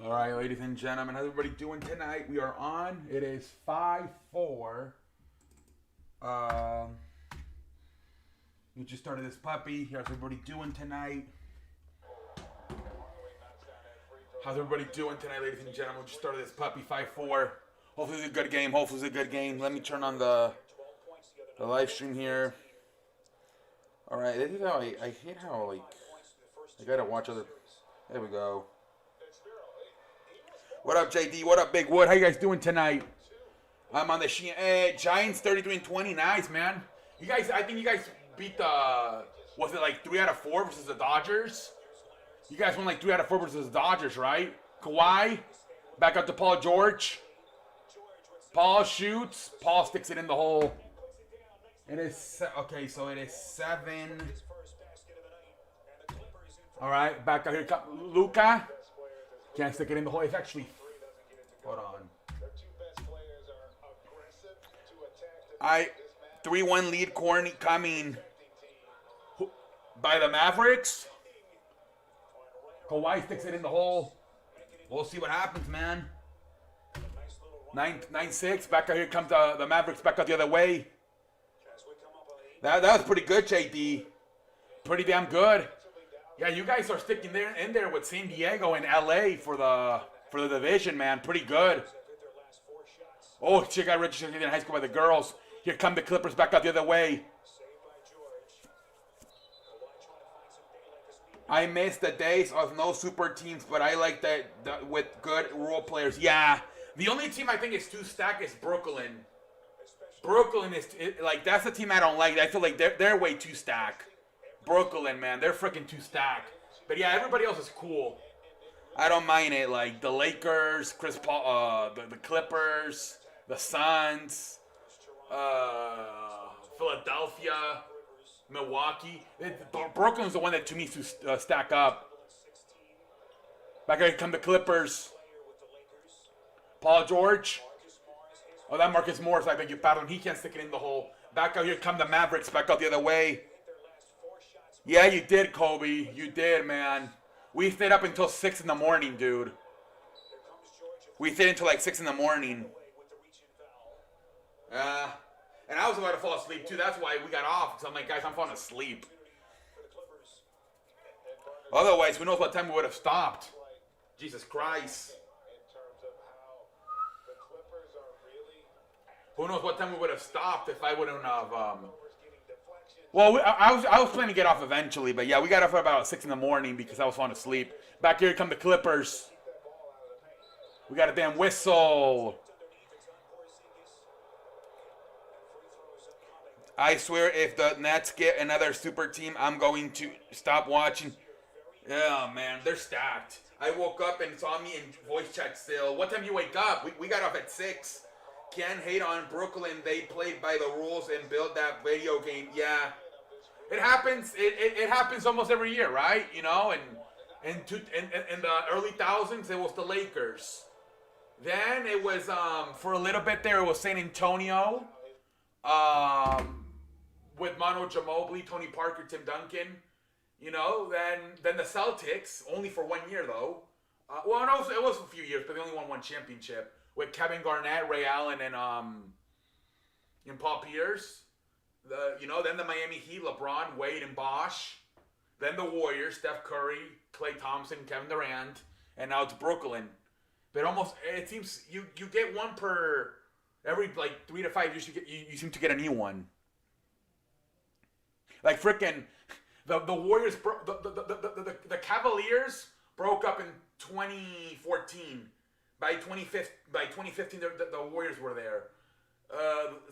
All right, ladies and gentlemen, how's everybody doing tonight? We are on. It is 5-4. We just started this puppy. How's everybody doing tonight? How's everybody doing tonight, ladies and gentlemen? We just started this puppy 5-4. Hopefully it's a good game. Hopefully it's a good game. Let me turn on the live stream here. All right, this is how I hate how, like, I gotta watch other. There we go. What up, JD? What up, Big Wood? How you guys doing tonight? I'm on the Giants 33-20. Nice, man. You guys, I think you guys beat the, was it like 3 out of 4 versus the Dodgers? You guys won like 3 out of 4 versus the Dodgers, right? Kawhi, back up to Paul George. Paul shoots. Paul sticks it in the hole. It is, okay, so it is 7. All right, back out here. Luka. Can't stick it in the hole. It's actually, hold on. 3-1 lead coming by the Mavericks. Kawhi sticks it in the hole. We'll see what happens, man. 9-6. Back out here comes the Mavericks back out the other way. That was pretty good, JD. Pretty damn good. Yeah, you guys are sticking in there with San Diego and LA for the division, man. Pretty good. Oh, she got registered in high school by the girls. Here come the Clippers back out the other way. I miss the days of no super teams, but I like that with good role players. Yeah, the only team I think is too stacked is Brooklyn. Brooklyn is like, that's the team I don't like. I feel like they're way too stacked. Brooklyn, man, they're freaking too stacked. But yeah, everybody else is cool. I don't mind it. Like the Lakers, Chris Paul, the Clippers, the Suns, Philadelphia, Milwaukee. Brooklyn's the one that to me is to stack up. Back here come the Clippers. Paul George. Oh, that Marcus Morris, I beg your pardon. He can't stick it in the hole. Back out here come the Mavericks. Back out the other way. Yeah, you did, Kobe. You did, man. We stayed up until 6 in the morning, dude. We stayed until like 6 in the morning. And I was about to fall asleep, too. That's why we got off. Because I'm like, guys, I'm falling asleep. Otherwise, who knows what time we would have stopped. Jesus Christ. Who knows what time we would have stopped if I wouldn't have... Well, I was planning to get off eventually, but yeah, we got off at about 6 in the morning because I was falling asleep. Back here come the Clippers. We got a damn whistle. I swear if the Nets get another super team, I'm going to stop watching. Yeah, man, they're stacked. I woke up and saw me in voice chat still. What time do you wake up? We got off at 6. Can't hate on Brooklyn. They played by the rules and built that video game. Yeah, it happens. It happens almost every year, right? You know, and in the early thousands, it was the Lakers. Then it was for a little bit there, it was San Antonio, with Manu Ginobili, Tony Parker, Tim Duncan. You know, then the Celtics, only for 1 year though. Well, no, it was a few years, but they only won one championship. With Kevin Garnett, Ray Allen, and Paul Pierce. Then the Miami Heat, LeBron, Wade, and Bosh. Then the Warriors, Steph Curry, Klay Thompson, Kevin Durant. And now it's Brooklyn. But it seems you get one per every like 3 to 5 years. You seem to get a new one. Like frickin' the Warriors, the Cavaliers broke up in 2014. By 2015, the Warriors were there.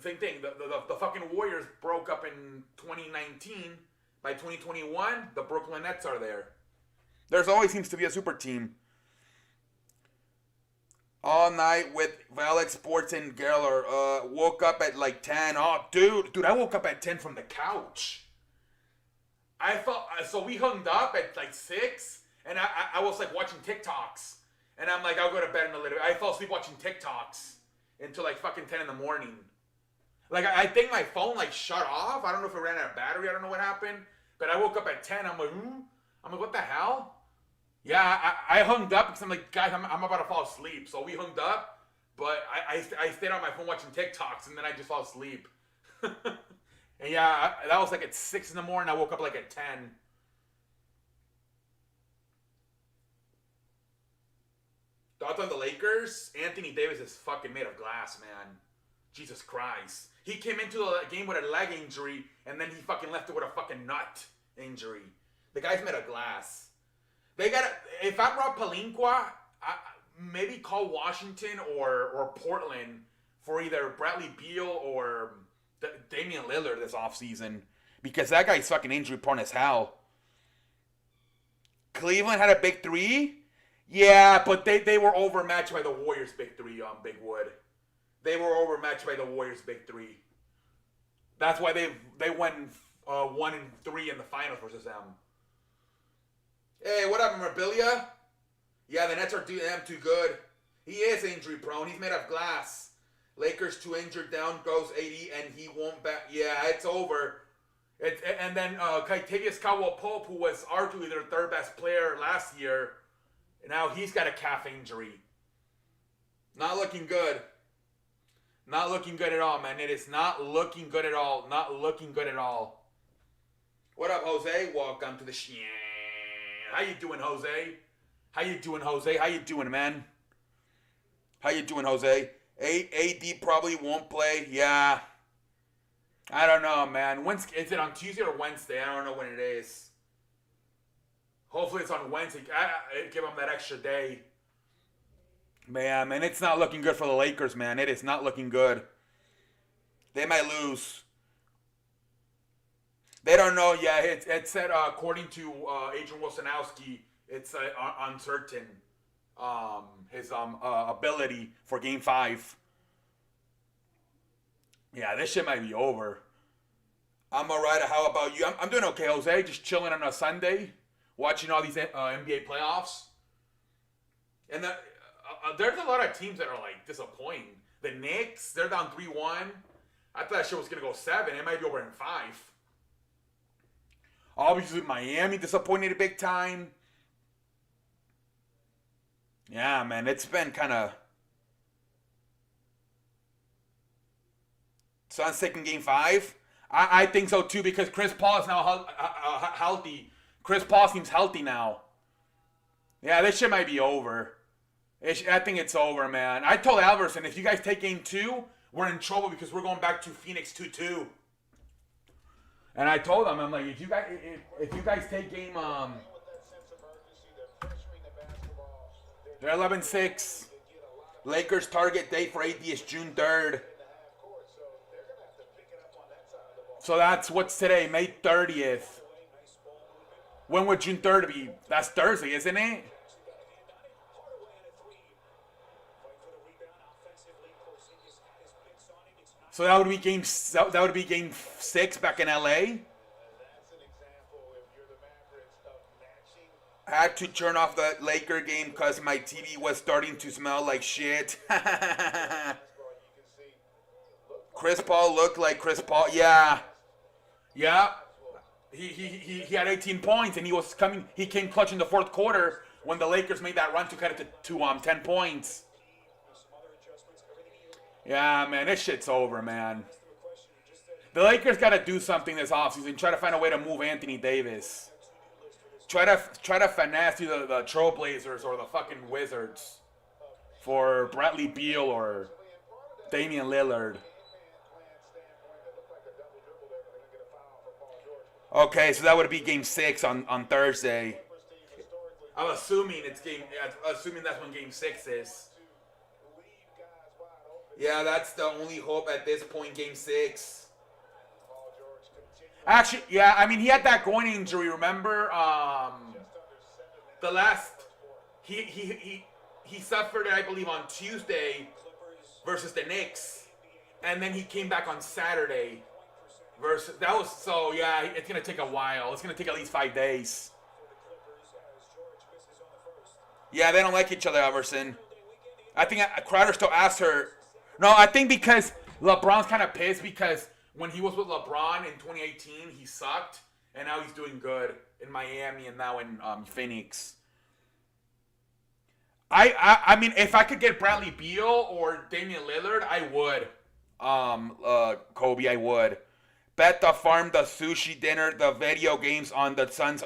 Same thing. The fucking Warriors broke up in 2019. By 2021, the Brooklyn Nets are there. There's always seems to be a super team. All night with Alex Sports and Geller. Woke up at like 10. Oh, dude, I woke up at 10 from the couch. So we hung up at like 6, and I was like watching TikToks. And I'm like, I'll go to bed in a little bit. I fell asleep watching TikToks until like fucking 10 in the morning. Like, I think my phone like shut off. I don't know if it ran out of battery. I don't know what happened. But I woke up at 10. I'm like, what the hell? Yeah, I hung up because I'm like, guys, I'm about to fall asleep. So we hung up, but I stayed on my phone watching TikToks, and then I just fell asleep. And yeah, that was like at 6 in the morning. I woke up like at 10. Thoughts on the Lakers? Anthony Davis is fucking made of glass, man. Jesus Christ. He came into the game with a leg injury, and then he fucking left it with a fucking nut injury. The guy's made of glass. They gotta. If I'm Rob Pelinka, maybe call Washington or Portland for either Bradley Beal or Damian Lillard this offseason, because that guy's fucking injury prone as hell. Cleveland had a big three. Yeah, but they were overmatched by the Warriors' big three on Big Wood. They were overmatched by the Warriors' big three. That's why they went 1-3 in the finals versus them. Hey, what up, Mobilia? Yeah, the Nets are too good. He is injury prone. He's made of glass. Lakers 2 injured, down goes 80, and he won't back. Yeah, it's over. And then Kentavious Caldwell-Pope, who was arguably their third best player last year, now he's got a calf injury. Not looking good. Not looking good at all, man. It is not looking good at all. Not looking good at all. What up, Jose? Welcome to the show. How you doing, Jose? How you doing, Jose? How you doing, man? How you doing, Jose? AD probably won't play. Yeah. I don't know, man. When's, is it on Tuesday or Wednesday? I don't know when it is. Hopefully it's on Wednesday. Give them that extra day. Man, it's not looking good for the Lakers, man. It is not looking good. They might lose. They don't know yet. It said, according to Adrian Wilsonowski, it's uncertain. His ability for Game 5. Yeah, this shit might be over. I'm alright. How about you? I'm doing okay, Jose. Just chilling on a Sunday, watching all these NBA playoffs. And there's a lot of teams that are like disappointing. The Knicks, they're down 3-1. I thought that shit was gonna go 7. It might be over in 5. Obviously, Miami disappointed big time. Yeah, man, it's been kind of. Suns taking Game 5. I think so too, because Chris Paul is now healthy. Chris Paul seems healthy now. Yeah, this shit might be over. I think it's over, man. I told Alverson, if you guys take Game 2, we're in trouble because we're going back to Phoenix 2-2. And I told him, I'm like, if you guys take Game they're 11-6. Lakers target date for AD is June 3rd. So that's what's today, May 30th. When would June 3rd be? That's Thursday, isn't it? So that would be game 6 back in LA. I had to turn off the Laker game because my TV was starting to smell like shit. Chris Paul looked like Chris Paul. Yeah. Yeah. He had 18 points and he came clutch in the fourth quarter when the Lakers made that run to cut it to 10 points. Yeah, man, this shit's over, man. The Lakers got to do something this offseason. Try to find a way to move Anthony Davis. Try to finesse either the Trailblazers or the fucking Wizards for Bradley Beal or Damian Lillard. Okay, so that would be Game 6 on Thursday. I'm assuming assuming that's when Game 6 is. Yeah, that's the only hope at this point, Game 6. Actually, yeah, I mean, he had that groin injury, remember? He suffered it, I believe, on Tuesday versus the Knicks. And then he came back on Saturday yeah, it's going to take a while. It's going to take at least 5 days. Yeah, they don't like each other, Everson. I think Crowder still asked her. No, I think because LeBron's kind of pissed because when he was with LeBron in 2018, he sucked, and now he's doing good in Miami and now in Phoenix. I mean, if I could get Bradley Beal or Damian Lillard, I would. Kobe, I would. Bet the farm, the sushi dinner, the video games on the Suns.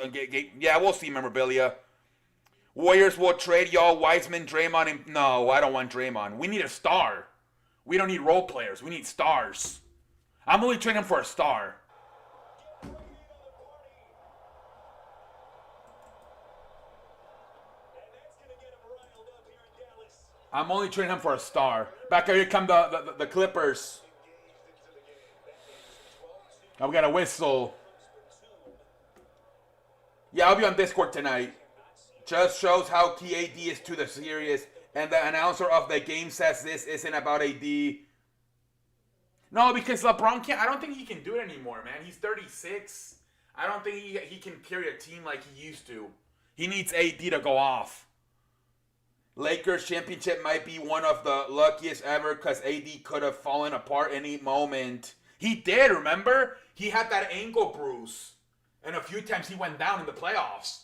Yeah, we'll see memorabilia. Warriors will trade y'all Wiseman, Draymond. No, I don't want Draymond. We need a star. We don't need role players. We need stars. I'm only trading him for a star. I'm only trading him for a star. Back here come the Clippers. Now we got a whistle. Yeah, I'll be on Discord tonight. Just shows how key AD is to the series. And the announcer of the game says this isn't about AD. No, because LeBron can't. I don't think he can do it anymore, man. He's 36. I don't think he can carry a team like he used to. He needs AD to go off. Lakers championship might be one of the luckiest ever because AD could have fallen apart any moment. He did, remember? He had that ankle bruise. And a few times he went down in the playoffs.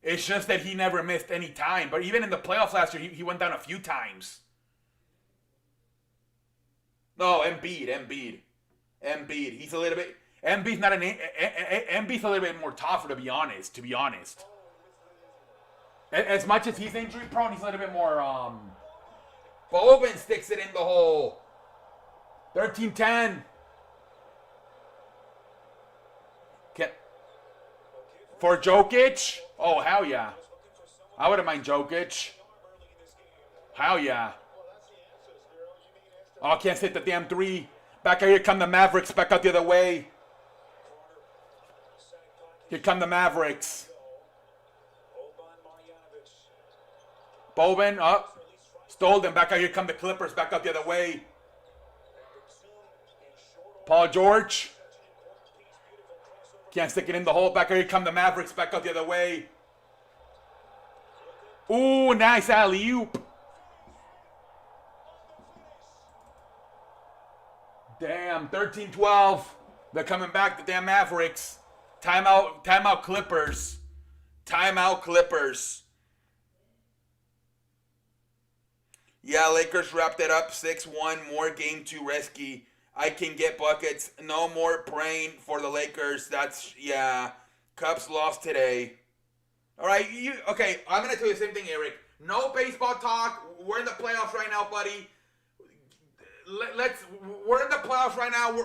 It's just that he never missed any time. But even in the playoffs last year, he went down a few times. No, Embiid. He's a little bit... Embiid's not an... Embiid's a little bit more tougher, to be honest. As much as he's injury prone, he's a little bit more... Boban sticks it in the hole. 13-10. For Jokic? Oh, hell yeah. I wouldn't mind Jokic. Hell yeah. Oh, can't hit the damn three. Back out here come the Mavericks. Back out the other way. Here come the Mavericks. Boban up. Stole them. Back out here come the Clippers. Back out the other way. Paul George. Can't stick it in the hole. Back here come the Mavericks. Back out the other way. Ooh, nice alley-oop. Damn, 13-12. They're coming back, the damn Mavericks. Timeout Clippers. Timeout Clippers. Yeah, Lakers wrapped it up 6-1. More game 2 risky. I can get buckets. No more praying for the Lakers. That's, yeah. Cubs lost today. All right, okay, I'm going to tell you the same thing, Eric. No baseball talk. We're in the playoffs right now, buddy. We're in the playoffs right now.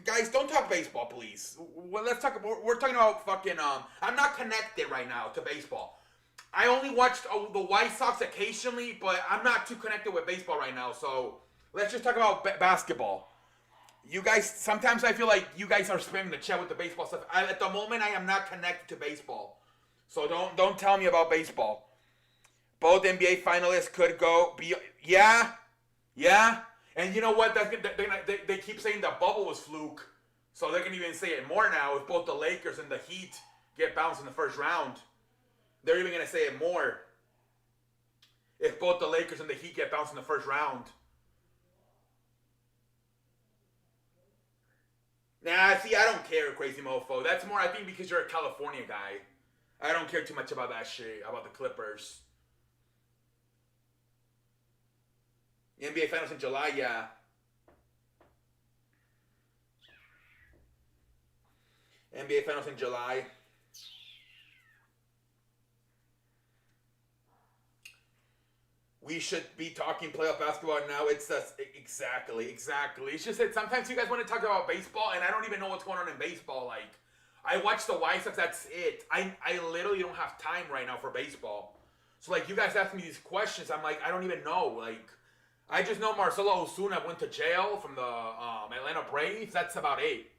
Guys, don't talk baseball, please. Let's talk. We're talking about fucking. I'm not connected right now to baseball. I only watched the White Sox occasionally, but I'm not too connected with baseball right now. So let's just talk about basketball. You guys, sometimes I feel like you guys are spamming the chat with the baseball stuff. At the moment, I am not connected to baseball. So don't tell me about baseball. Both NBA finalists could be. Yeah. And you know what? They keep saying the bubble was fluke. So they can even say it more now. If both the Lakers and the Heat get bounced in the first round, they're even going to say it more. If both the Lakers and the Heat get bounced in the first round. Nah, see, I don't care, crazy mofo. That's more, I think, because you're a California guy. I don't care too much about that shit, about the Clippers. The NBA Finals in July, yeah. NBA Finals in July. We should be talking playoff basketball now. It's exactly. It's just that sometimes you guys want to talk about baseball, and I don't even know what's going on in baseball. Like, I watch the White Sox. That's it. I literally don't have time right now for baseball. So like, you guys ask me these questions. I'm like, I don't even know. Like, I just know Marcelo Osuna went to jail from the Atlanta Braves. That's about it.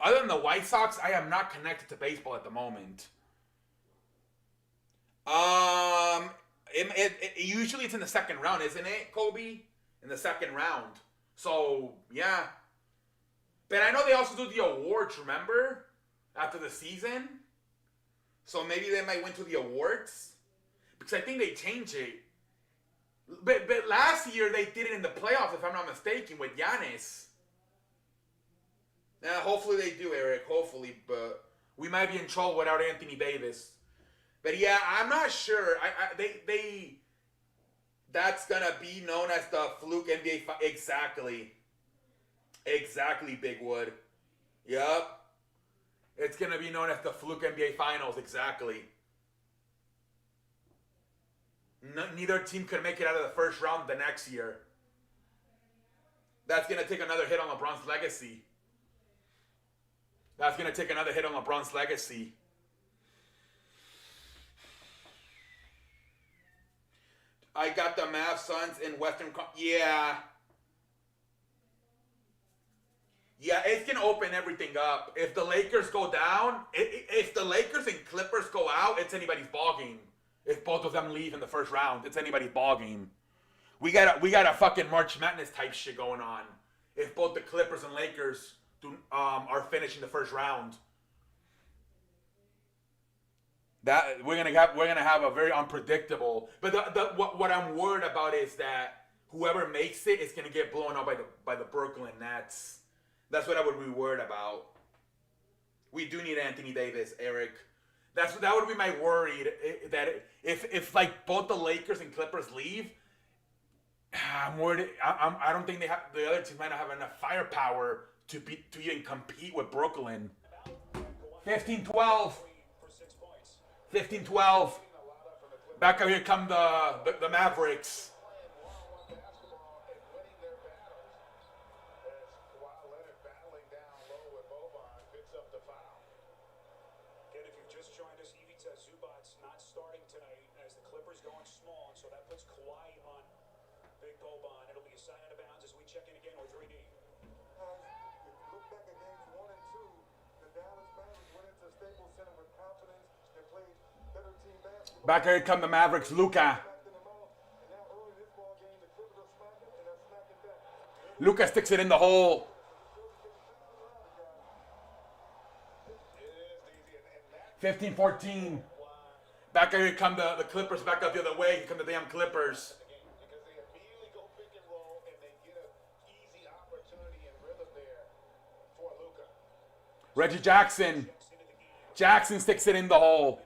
Other than the White Sox, I am not connected to baseball at the moment. Usually it's in the second round, isn't it, Kobe? In the second round. So, yeah. But I know they also do the awards, remember? After the season. So maybe they might win to the awards. Because I think they changed it. But last year they did it in the playoffs, if I'm not mistaken, with Giannis. Now, hopefully they do, Eric. Hopefully. But we might be in trouble without Anthony Davis. But yeah, I'm not sure. That's gonna be known as the fluke NBA. Exactly, Big Wood. Yep. It's gonna be known as the fluke NBA Finals. Exactly. Neither team could make it out of the first round the next year. That's gonna take another hit on LeBron's legacy. That's gonna take another hit on LeBron's legacy. I got the Mavs Suns in Western. Yeah, it's gonna open everything up. If the Lakers go down, if the Lakers and Clippers go out, it's anybody's ball game. If both of them leave in the first round, it's anybody's ball game. We got a fucking March Madness type shit going on. If both the Clippers and Lakers are finishing the first round, that we're gonna have a very unpredictable. But what I'm worried about is that whoever makes it is gonna get blown out by the Brooklyn Nets. That's what I would be worried about. We do need Anthony Davis, Eric. That would be my worry. That if like both the Lakers and Clippers leave, I'm worried. I don't think the other teams might not have enough firepower to even compete with Brooklyn. 15-12. 15-12. Back out here come the Mavericks. Back here come the Mavericks, Luka. Luka sticks it in the hole. (15-14). Back here come the Clippers back up the other way. Here come the damn Clippers. Reggie Jackson. Jackson sticks it in the hole.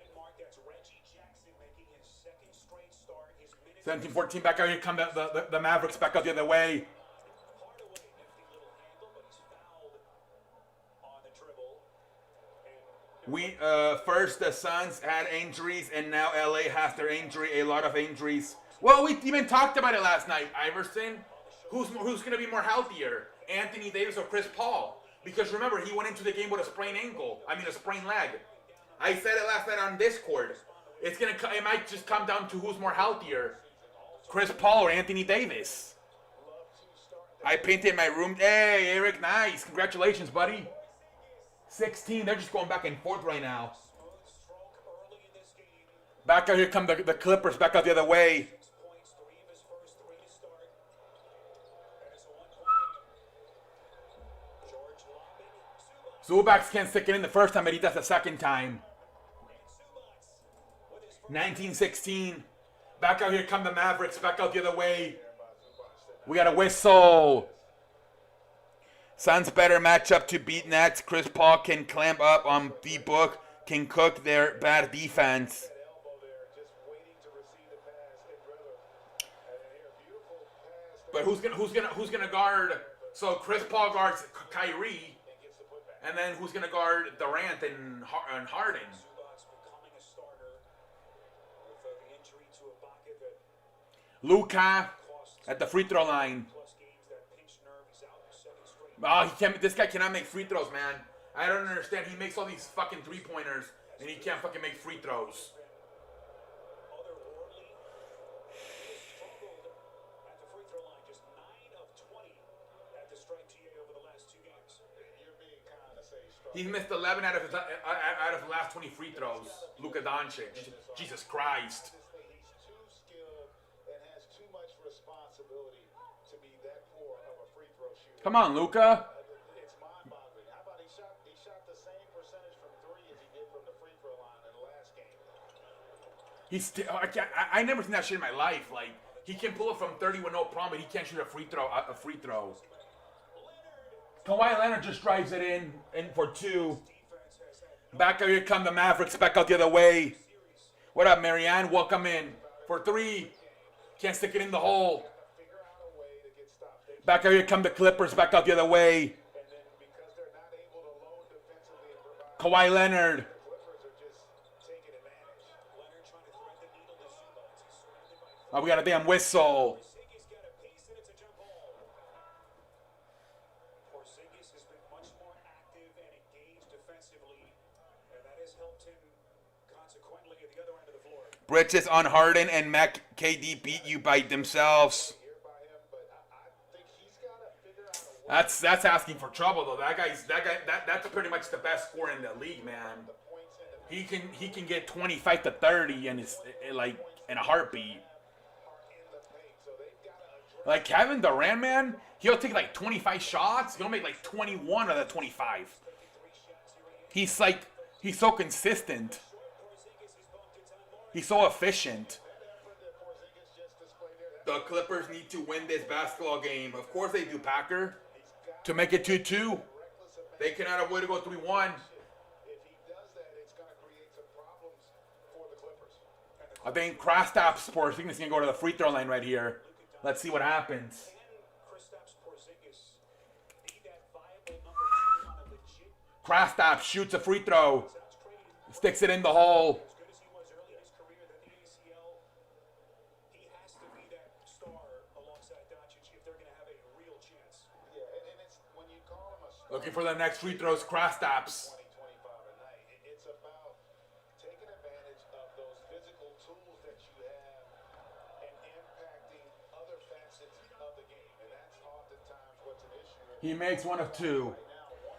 17-14, back out here come the Mavericks back up the other way. First the Suns had injuries, and now LA has their injury, a lot of injuries. Well, we even talked about it last night, Iverson. Who's going to be more healthier, Anthony Davis or Chris Paul? Because remember, he went into the game with a sprained leg. I said it last night on Discord. It might just come down to who's more healthier, Chris Paul or Anthony Davis. I painted my room. Hey, Eric, nice. Congratulations, buddy. 16. They're just going back and forth right now. Back out here come the Clippers back out the other way. Zubac's can't stick it in the first time, but he does the second time. 19-16. Back out here come the Mavericks. Back out the other way. We got a whistle. Suns better matchup to beat Nets. Chris Paul can clamp up on D-Book. Can cook their bad defense. But who's gonna guard? So Chris Paul guards Kyrie, and then who's gonna guard Durant and Harden? Luka at the free throw line. Oh, this guy cannot make free throws, man. I don't understand. He makes all these fucking three-pointers, and he can't fucking make free throws. He's missed 11 out of the last 20 free throws. Luka Doncic. Jesus Christ. Come on, Luka. It's mind-boggling. How about he shot the same percentage from three as he did from the free throw line in the last game. I never seen that shit in my life. Like, he can pull it from 30 with no problem, but he can't shoot a free throw. Kawhi Leonard just drives it in for two. Back out here come the Mavericks. Back out the other way. What up, Marianne? Welcome in for three. Can't stick it in the hole. Figure out a way to get stopped. Back out here come the Clippers. Back out the other way. And then because they're not able to load defensively and provide, Kawhi Leonard. the Clippers are just taking advantage. Leonard trying to thread the needle to Zubac. He's surrounded by Oh, we got a damn whistle. Porzingis got a piece and it's a jump ball. Porzingis has been much more active and engaged defensively, and that has helped him consequently at the other end of the floor. Bridges on Harden and Mac KD beat you by themselves. Here by him, but I think he's got to figure out a way. That's asking for trouble though. That's pretty much the best scorer in the league, man. Points in the He can get 25 to 30 and it's like in a heartbeat. in the paint, so they've got to address Like Kevin Durant, man, he'll take like 25 shots. He'll make like 21 of the 25. He's so consistent. He's so efficient. Porzingis just displayed there. The Clippers need to win this basketball game. Of course they do, Packer. To make it 2-2. They cannot avoid to go 3-1. If he does that, it's going to create some problems for the Clippers. I think Kristaps Porzingis is going to go to the free throw line right here. Let's see what happens. Kristaps Porzingis be that viable number 2 on a legit Kristaps shoots a free throw. Sounds crazy. Sticks it in the hole. As good as he was early in his career, that the ACL, he has to be that star alongside Doncic if they're going to have a real chance. Yeah, and it's when you call him a star, Looking for the next free throws, Kristaps. 20, 25 a night, it's about taking advantage of those physical tools that you have and impacting other facets of the game. And that's oftentimes what's an issue. He makes one of two.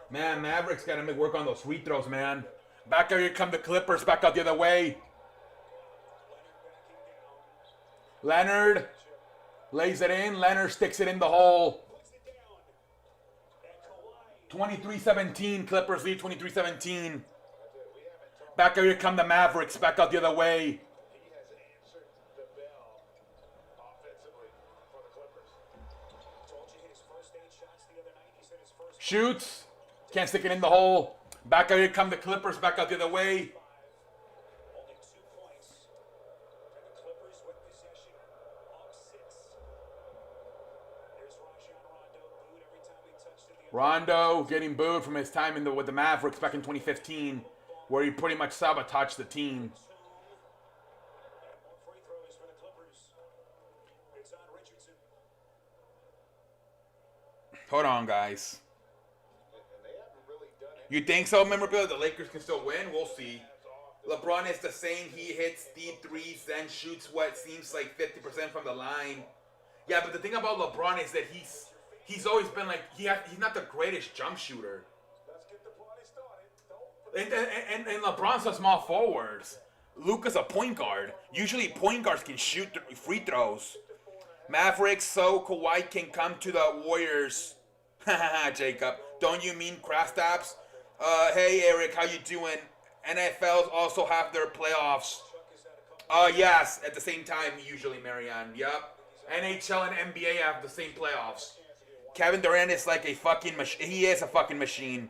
Man, Mavericks got to work on those free throws, man. Back out here come the Clippers. Back out the other way. Leonard lays it in. Leonard sticks it in the hole. 23-17. Clippers lead 23-17. Back out here come the Mavericks. Back out the other way. He has answered the bell offensively for the Clippers. Told you his first 8 shots the other night. He said his first Shoots. Can't stick it in the hole. Back out here come the Clippers. Back out the other way. only 2 points. And the Clippers with possession of 6. Here's Rajon Rondo booed every time he touched it. Rondo getting booed from his time with the Mavericks back in 2015, where he pretty much sabotaged the team. And more free throws for the Clippers. It's on Richardson. Hold on, guys. And they haven't really done it. You think so, memorabilia? The Lakers can still win? We'll see. LeBron is the same. He hits deep threes, then shoots what seems like 50% from the line. Yeah, but the thing about LeBron is that he's always been like, he's not the greatest jump shooter. Let's get the party started. And LeBron's a small forwards. Luka's a point guard. Usually point guards can shoot free throws. Mavericks, so Kawhi can come to the Warriors. Haha, Jacob. Don't you mean Kristaps? Hey Eric, how you doing? NFLs also have their playoffs. Yes, at the same time usually, Marianne. Yup. NHL and NBA have the same playoffs. Kevin Durant is like a fucking machine. He is a fucking machine.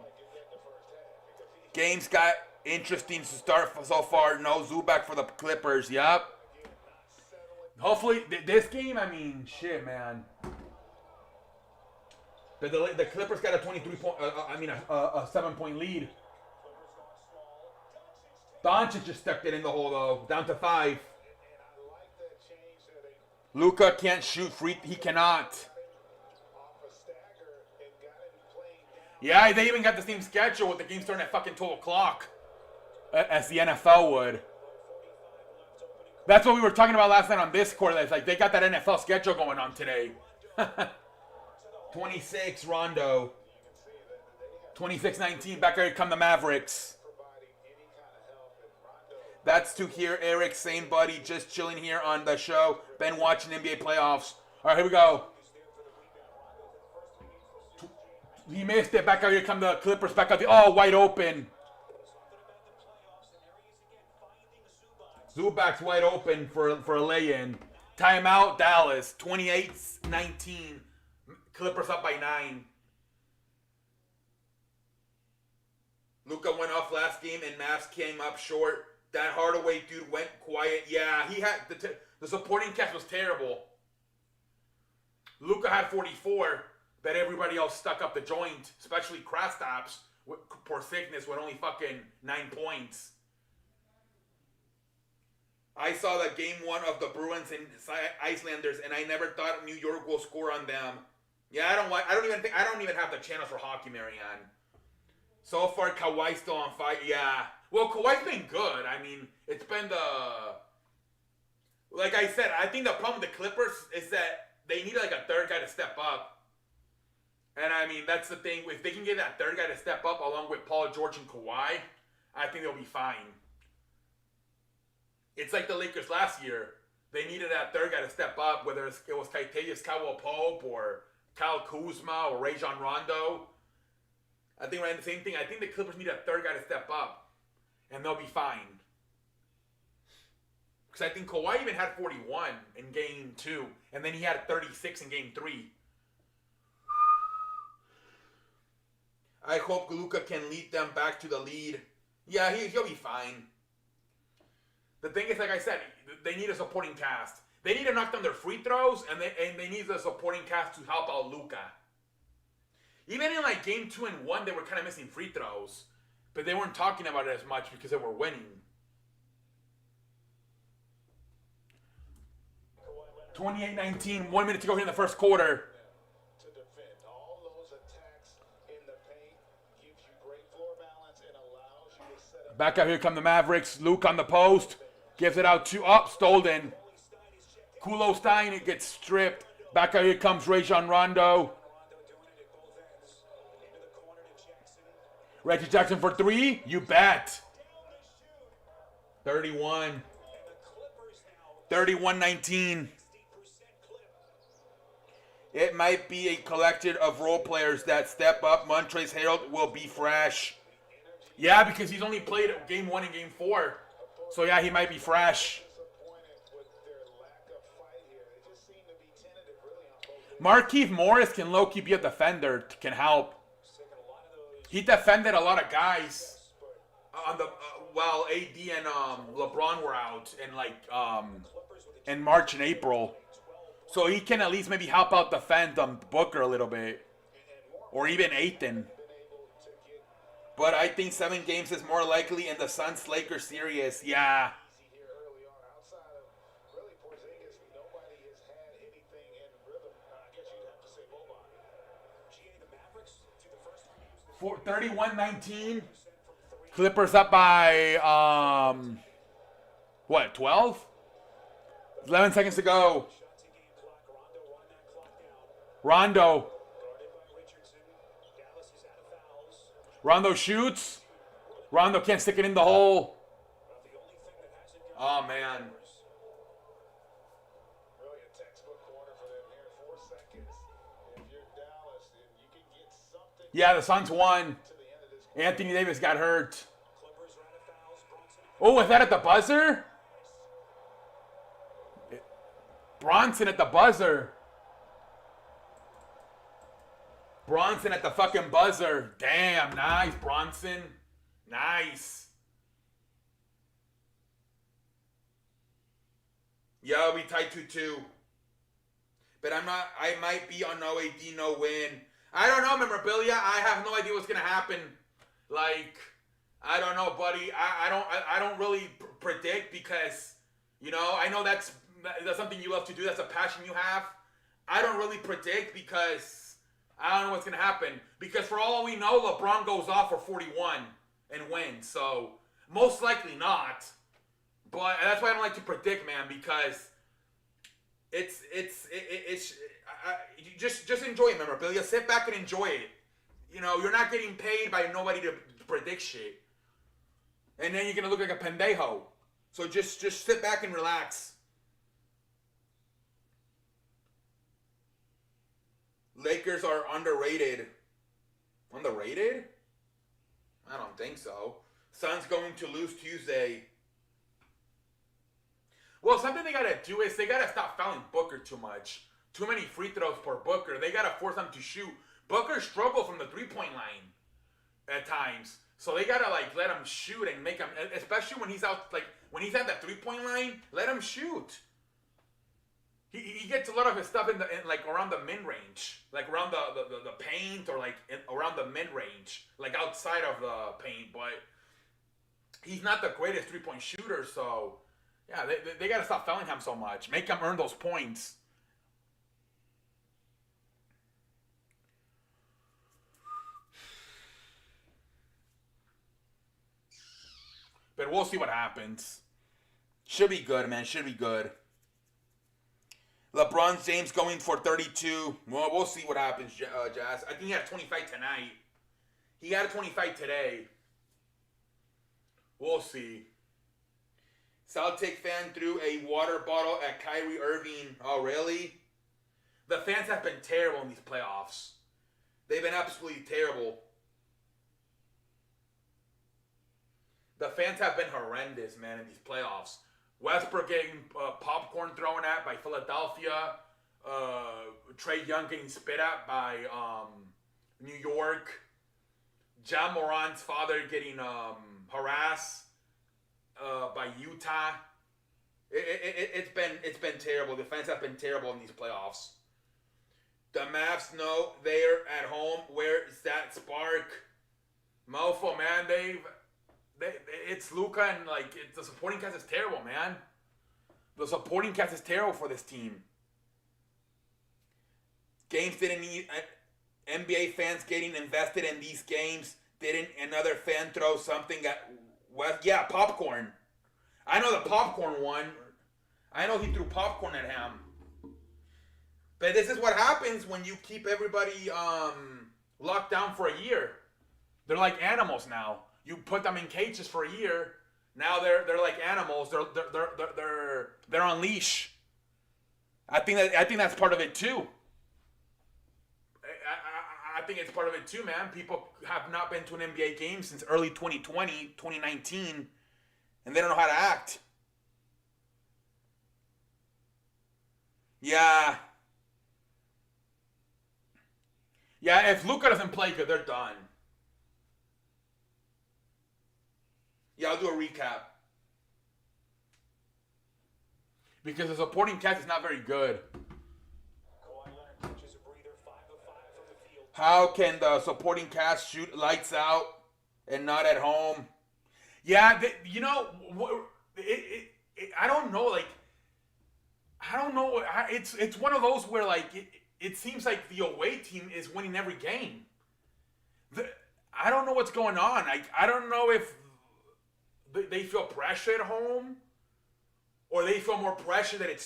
Games got interesting to start so far. No Zubac for the Clippers. Yup. Hopefully, this game, I mean, shit, man. The Clippers got a 7-point lead. Doncic just stuck it in the hole, though. Down to 5. Luka can't shoot free. He cannot. Yeah, they even got the same schedule with the game starting at fucking 12 o'clock. As the NFL would. That's what we were talking about last night on Discord. It's like they got that NFL schedule going on today. 26, Rondo. 26-19. Back here come the Mavericks. That's to hear Eric saying, buddy, just chilling here on the show. Been watching NBA playoffs. All right, here we go. He missed it. Back out here come the Clippers. Back out the... Oh, wide open. Zubac's wide open for a lay-in. Timeout, Dallas. 28-19. Clippers up by 9. Luka went off last game and Mavs came up short. That Hardaway dude went quiet. Yeah, he had The supporting cast was terrible. Luka had 44, but everybody else stuck up the joint, especially Kristaps, Porzingis with only fucking 9 points. I saw the game 1 of the Bruins and Icelanders, and I never thought New York will score on them. Yeah, I don't even have the channels for hockey, Marianne. So far, Kawhi's still on fire. Yeah. Well, Kawhi's been good. I mean, it's been like I said, I think the problem with the Clippers is that they need like a third guy to step up. And I mean, that's the thing. If they can get that third guy to step up along with Paul George and Kawhi, I think they'll be fine. It's like the Lakers last year. They needed that third guy to step up, whether it was Kentavious Caldwell-Pope or Kyle Kuzma or Rajon Rondo. I think we're in the same thing. I think the Clippers need a third guy to step up, and they'll be fine. Because I think Kawhi even had 41 in game 2, and then he had 36 in game 3. I hope Luka can lead them back to the lead. Yeah, he'll be fine. The thing is, like I said, they need a supporting cast. They need to knock down their free throws, and they need a supporting cast to help out Luka. Even in like game 2 and 1, they were kind of missing free throws, but they weren't talking about it as much because they were winning. 28-19, 1 minute to go here in the first quarter. To defend all those attacks in the paint gives you great floor balance and allows you to set up. Back out here come the Mavericks. Luke on the post. Gives it out to Stolen. Kulo Stein, it gets stripped. Back out here comes Rajon Rondo. Reggie Jackson for 3. You bet. 31. 31-19. It might be a collection of role players that step up. Montrezl Harrell will be fresh. Yeah, because he's only played game 1 and game 4. So yeah, he might be fresh. Markieff Morris can low-key be a defender, can help. He defended a lot of guys on the while AD and LeBron were out in March and April. So he can at least maybe help out defend Booker a little bit. Or even Ayton. But I think 7 games is more likely in the Suns-Lakers series. Yeah. For 31-19. Clippers up by, 12? 11 seconds to go. Rondo. Rondo shoots. Rondo can't stick it in the hole. Oh, man. Yeah, the Suns won. Anthony Davis got hurt. Oh, was that at the buzzer? Bronson at the buzzer. Bronson at the fucking buzzer. Damn, nice, Bronson. Nice. Yeah, I'll be tied 2-2. But I might be on no AD, no win. I don't know, memorabilia. I have no idea what's going to happen. Like, I don't know, buddy. I don't really predict because, I know that's something you love to do. That's a passion you have. I don't really predict because I don't know what's going to happen. Because for all we know, LeBron goes off for 41 and wins. So, most likely not. But that's why I don't like to predict, man, because just enjoy it, memorabilia. Sit back and enjoy it. You're not getting paid by nobody to predict shit. And then you're going to look like a pendejo. So just sit back and relax. Lakers are underrated. Underrated? I don't think so. Suns going to lose Tuesday. Well, something they got to do is they got to stop fouling Booker too much. Too many free throws for Booker. They got to force him to shoot. Booker struggled from the three-point line at times. So they got to, let him shoot and make him, especially when he's out, when he's at that three-point line, let him shoot. He gets a lot of his stuff in like around the mid range, like around the paint or like around the mid range, like outside of the paint. But he's not the greatest 3-point shooter, so yeah, they got to stop fouling him so much. Make him earn those points. But we'll see what happens. Should be good, man. Should be good. LeBron James going for 32. Well, we'll see what happens, Jazz. I think he had a 25 tonight. He had a 25 today. We'll see. Celtic fan threw a water bottle at Kyrie Irving. Oh, really? The fans have been terrible in these playoffs. They've been absolutely terrible. The fans have been horrendous, man, in these playoffs. Westbrook getting popcorn thrown at by Philadelphia. Trae Young getting spit at by New York. Ja Morant's father getting harassed by Utah. It's been terrible. The fans have been terrible in these playoffs. The Mavs know they're at home. Where is that spark? Mofo, man, it's Luka and like the supporting cast is terrible, man. The supporting cast is terrible for this team. Games didn't need NBA fans getting invested in these games. Didn't another fan throw something at West? Yeah, popcorn. I know the popcorn one. I know he threw popcorn at him. But this is what happens when you keep everybody locked down for a year. They're like animals now. You put them in cages for a year. Now they're like animals. They're on leash. I think that's part of it too. I think it's part of it too, man. People have not been to an NBA game since early 2020, 2019, and they don't know how to act. Yeah. Yeah, if Luka doesn't play good, they're done. Yeah, I'll do a recap. Because the supporting cast is not very good. How can the supporting cast shoot lights out and not at home? Yeah, I don't know. Like, I don't know. It's one of those where like it seems like the away team is winning every game. I don't know what's going on. I don't know if they feel pressure at home, or they feel more pressure that it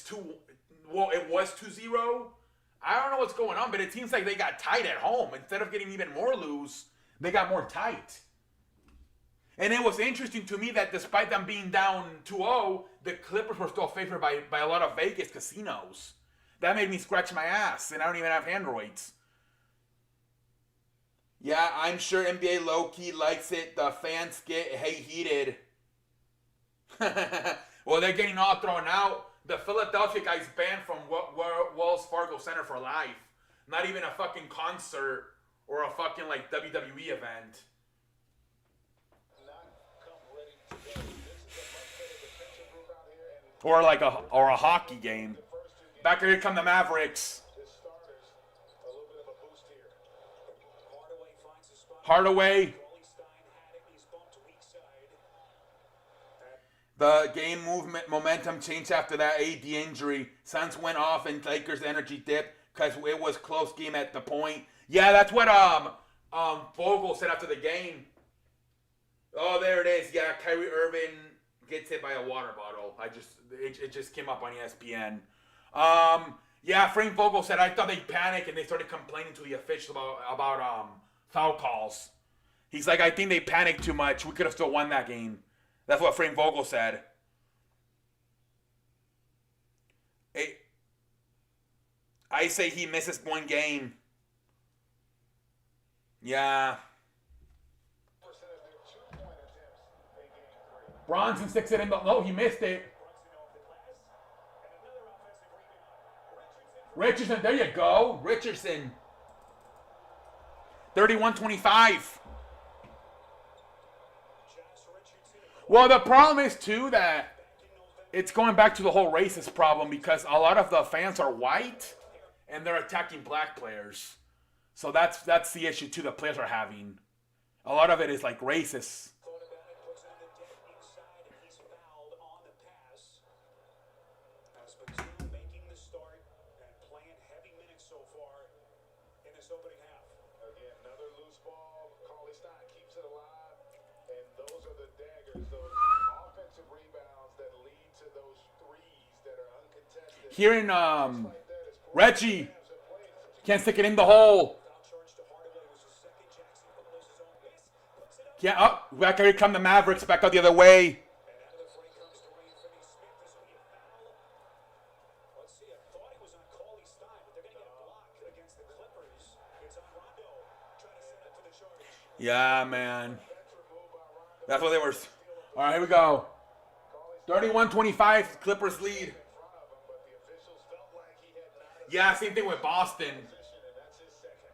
was 2-0. I don't know what's going on, but it seems like they got tight at home. Instead of getting even more loose, they got more tight. And it was interesting to me that despite them being down 2-0, the Clippers were still favored by a lot of Vegas casinos. That made me scratch my ass, and I don't even have Androids. Yeah, I'm sure NBA low-key likes it. The fans get heated. Well, they're getting all thrown out. The Philadelphia guy's banned from Wells Fargo Center for life. Not even a fucking concert or a fucking like WWE event. Or like a hockey game. Back here come the Mavericks. Hardaway. The game momentum changed after that AD injury. Suns went off and Lakers energy dipped because it was close game at the point. Yeah, that's what Vogel said after the game. Oh, there it is. Yeah, Kyrie Irving gets hit by a water bottle. It just came up on ESPN. Yeah, Frank Vogel said, I thought they panicked and they started complaining to the officials about foul calls. He's like, I think they panicked too much. We could have still won that game. That's what Frank Vogel said. I say he misses one game. Yeah. Bronson sticks it in, but no, he missed it. Richardson, there you go. Richardson. 31-25. Well, the problem is, too, that It's going back to the whole racist problem because a lot of the fans are white and they're attacking black players. So that's the issue too the players are having. A lot of it is like racist. Here in Reggie can't stick it in the hole. Yeah, up. Back here come the Mavericks. Back out the other way. Yeah, man. That's what they were. All right, here we go. 31-25, Clippers lead. Yeah, same thing with Boston.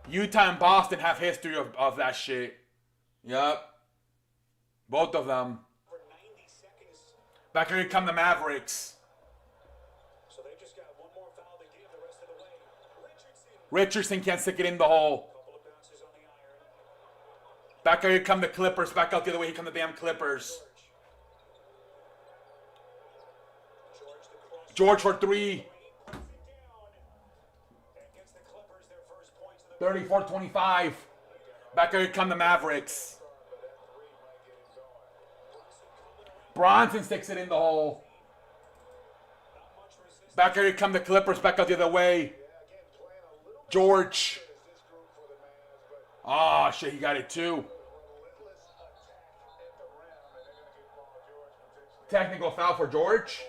Utah and Boston have history of that shit. Yup. Both of them. Back here come the Mavericks. Richardson can't stick it in the hole. Back here come the Clippers. Back out the other way. Here come the damn Clippers. George for three. 34-25. Back here come the Mavericks. Bronson sticks it in the hole. Back here come the Clippers. Back out the other way. George. Oh, shit, he got it too. Technical foul for George.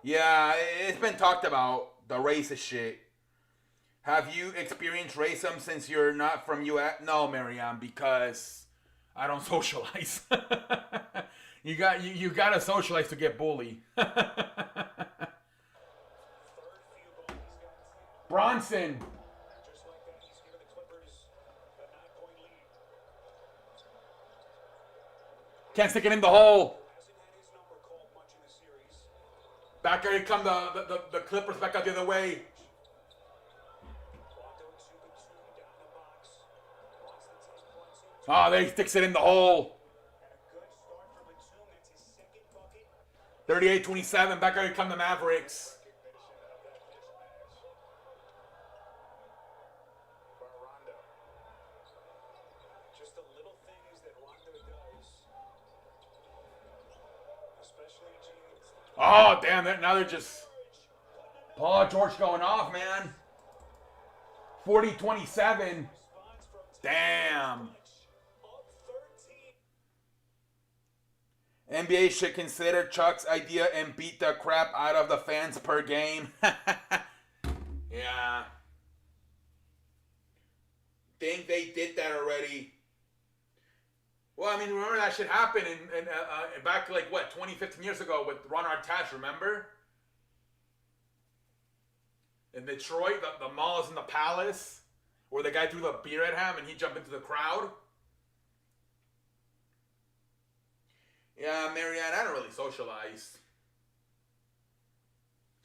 Yeah, it's been talked about, the racist shit. Have you experienced racism since you're not from U.S.? No, Marianne, because I don't socialize. you gotta socialize to get bullied. Bronson. Can't stick it in the hole. Back here come the Clippers back out the other way. Oh, there he sticks it in the hole. 38-27. Back here come the Mavericks. Oh, damn it. Now they're just... Paul George going off, man. 40-27. Damn. NBA should consider Chuck's idea and beat the crap out of the fans per game. Yeah. Think they did that already. Well, I mean, remember that shit happened in back like, what, 20, 15 years ago with Ron Artest, remember? In Detroit, the mall is in the Palace, where the guy threw the beer at him and he jumped into the crowd. Yeah, Marianne, I don't really socialize.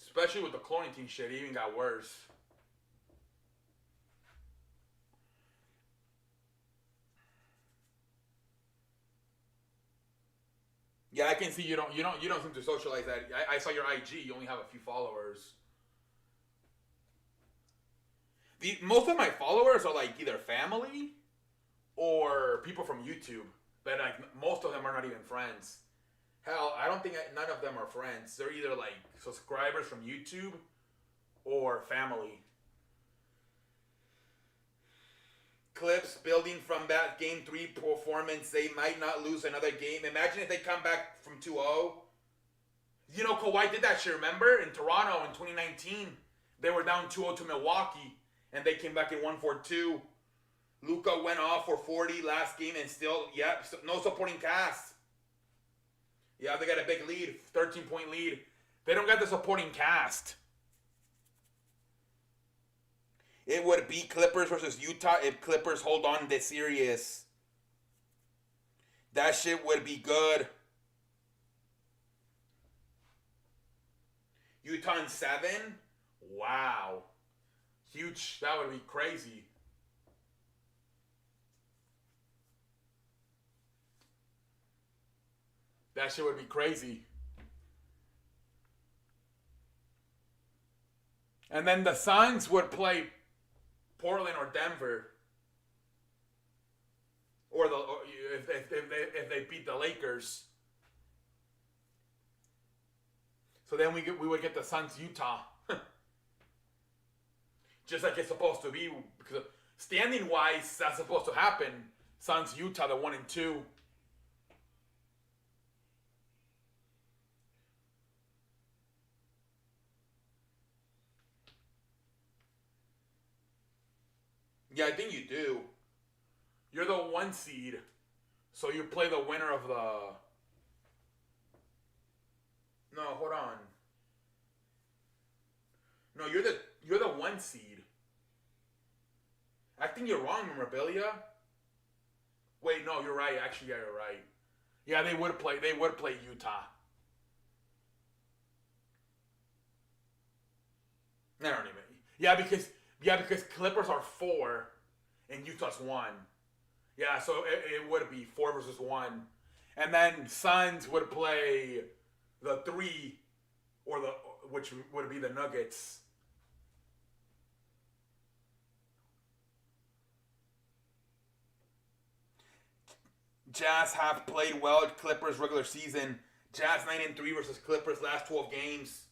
Especially with the quarantine shit, it even got worse. Yeah, I can see you don't seem to socialize that. I saw your IG. You only have a few followers. Most of my followers are like either family or people from YouTube. But like most of them are not even friends. Hell, I don't think none of them are friends. They're either like subscribers from YouTube or family. Clips building from that Game 3 performance. They might not lose another game. Imagine if they come back from 2-0. You know, Kawhi did that shit, remember? In Toronto in 2019. They were down 2-0 to Milwaukee. And they came back in 1-4-2. Luka went off for 40 last game and still, no supporting cast. Yeah, they got a big lead, 13-point lead. They don't got the supporting cast. It would be Clippers versus Utah if Clippers hold on this series. That shit would be good. Utah in 7? Wow. Huge. That would be crazy. That shit would be crazy. And then the Suns would play Portland or Denver. Or if they beat the Lakers. So then we would get the Suns Utah. Just like it's supposed to be. Because standing wise, that's supposed to happen. Suns Utah, the 1 and 2. Yeah, I think you do. You're the 1 seed, so you play the winner of the. No, hold on. No, you're the 1 seed. I think you're wrong, memorabilia. Wait, no, you're right. Actually, yeah, you're right. Yeah, they would play Utah. I don't even. Yeah, because Clippers are 4 and Utah's 1. Yeah, so it would be 4 versus 1. And then Suns would play the 3 which would be the Nuggets. Jazz have played well at Clippers regular season. Jazz 9-3 versus Clippers last 12 games.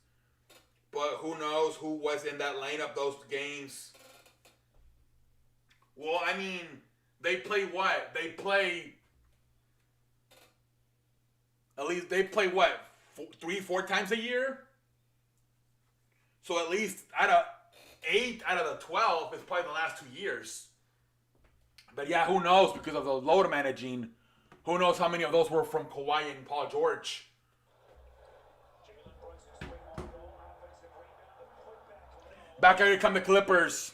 But who knows who was in that lineup those games. Well, I mean, they play what? They play what? 3-4 times a year? So at least out of 8 out of the 12 is probably the last 2 years. But yeah, who knows because of the load managing. Who knows how many of those were from Kawhi and Paul George? Back here come the Clippers.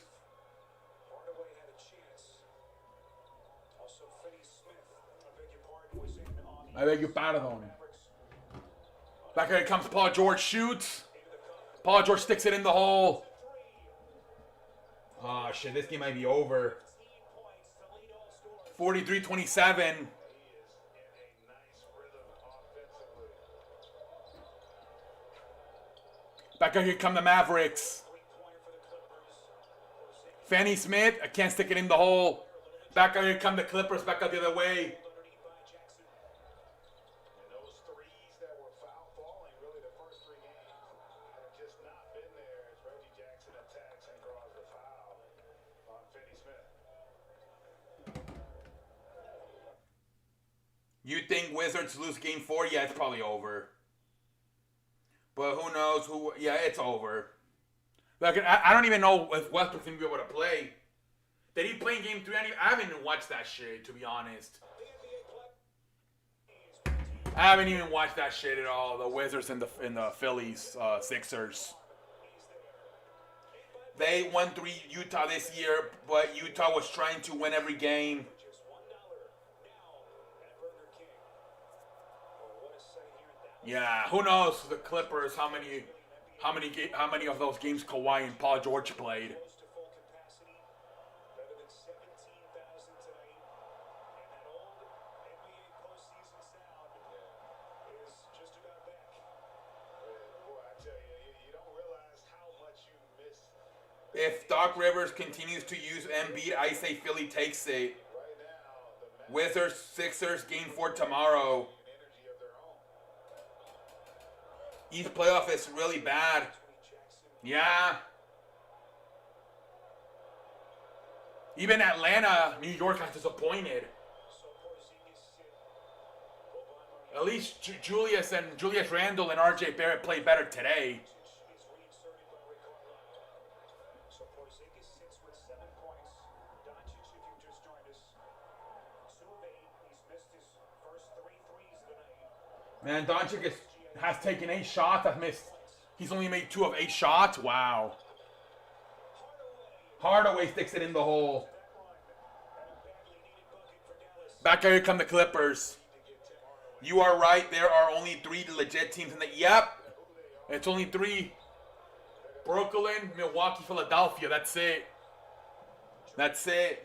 I beg your pardon. Back here comes Paul George, shoots. Paul George sticks it in the hole. Oh shit, this game might be over. 43-27. Back out here come the Mavericks. Fanny Smith, I can't stick it in the hole. Back out here come the Clippers, back out the other way. You think Wizards lose game 4? Yeah, it's probably over. But who knows who? Yeah, it's over. Like I don't even know if Westbrook's gonna be able to play. Did he play in game 3? I haven't even watched that shit, to be honest. I haven't even watched that shit at all. The Wizards and the Phillies, Sixers. They won 3 Utah this year, but Utah was trying to win every game. Yeah, who knows the Clippers? How many of those games Kawhi and Paul George played? If Doc Rivers continues to use Embiid, I say Philly takes it. Wizards, Sixers, game 4 tomorrow. East playoff is really bad. Yeah. Even Atlanta, New York has disappointed. At least Julius Randle and RJ Barrett played better today. Man, Doncic has taken 8 shots. I've missed. He's only made 2 of 8 shots. Wow. Hardaway sticks it in the hole. Back here come the Clippers. You are right. There are only 3 legit teams in the. Yep. It's only 3. Brooklyn, Milwaukee, Philadelphia. That's it. That's it.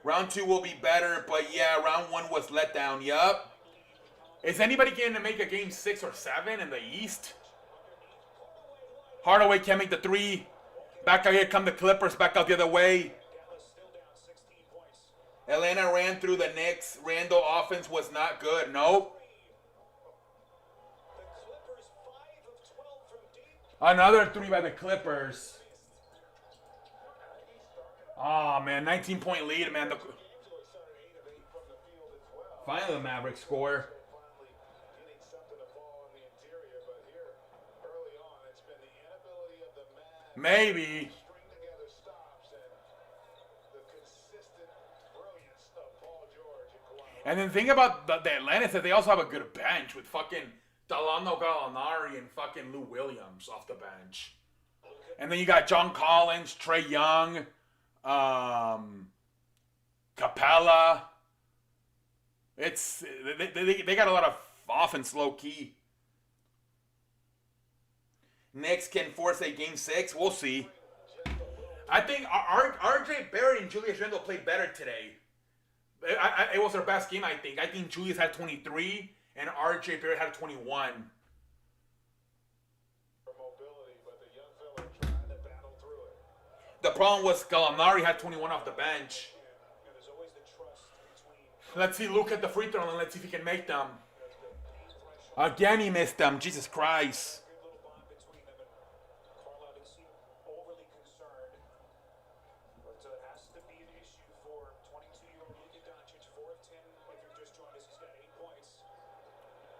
Round 2 will be better, but yeah, round 1 was let down. Yup. Is anybody getting to make a game 6 or 7 in the East? Hardaway can't make the 3. Back out here come the Clippers. Back out the other way. Atlanta ran through the Knicks. Randall offense was not good. Nope. Another 3 by the Clippers. Oh, man. 19-point lead, man. Finally, the Mavericks score. Maybe. And then think about the Atlanta is that they also have a good bench with fucking Delano Gallinari and fucking Lou Williams off the bench. And then you got John Collins, Trey Young, Capella. It's they got a lot of offense low key. Knicks can force a game 6. We'll see. I think RJ Barrett and Julius Randle played better today. It was their best game, I think. I think Julius had 23 and RJ Barrett had 21. The problem was Gallinari had 21 off the bench. Let's see Luke at the free throw and let's see if he can make them. Again, he missed them. Jesus Christ.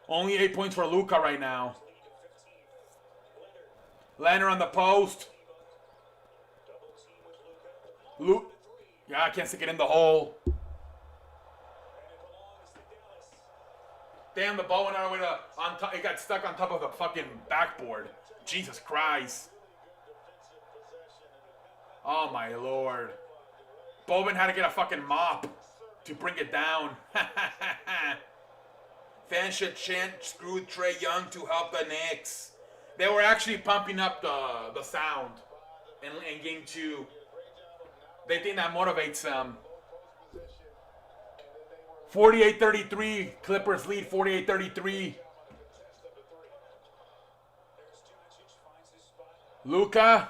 Only 8 points for Luka right now. Leonard on the post. Luke. Yeah, I can't stick it in the hole. Damn, the ball went all the way to on top. It got stuck on top of the fucking backboard. Jesus Christ. Oh my lord. Boban had to get a fucking mop to bring it down. Fans should chant "Screw Trey Young" to help the Knicks. They were actually pumping up the sound in game 2. They think that motivates them. 48-33. Clippers lead 48-33. Luka.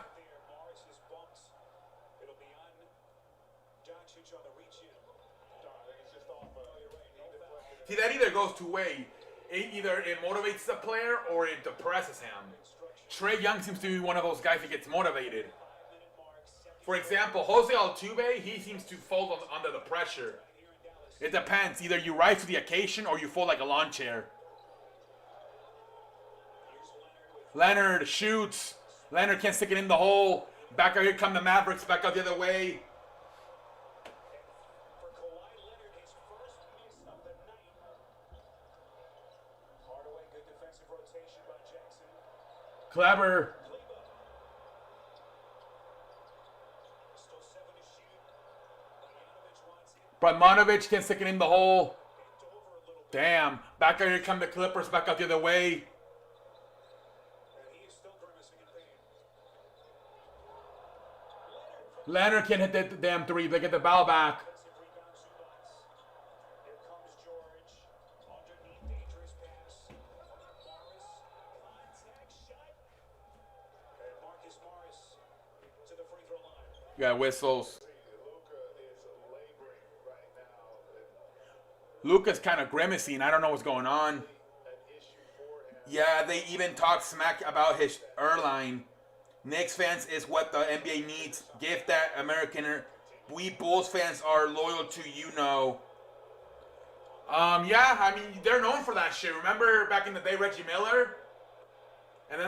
See, that either goes two ways. Either it motivates the player or it depresses him. Trey Young seems to be one of those guys that gets motivated. For example, Jose Altuve, he seems to fold under the pressure. It depends. Either you rise to the occasion or you fold like a lawn chair. Leonard shoots. Leonard can't stick it in the hole. Back out here come the Mavericks. Back out the other way. Clever. Bogdanović can't stick it in the hole. Damn. Back out here come the Clippers. Back out the other way. Leonard can't hit the damn 3. They get the ball back. You got whistles. Luka's kind of grimacing. I don't know what's going on. Yeah, they even talk smack about his Erline. Knicks fans is what the NBA needs. Give that Americaner. We Bulls fans are loyal to you know. Yeah, I mean they're known for that shit. Remember back in the day, Reggie Miller, and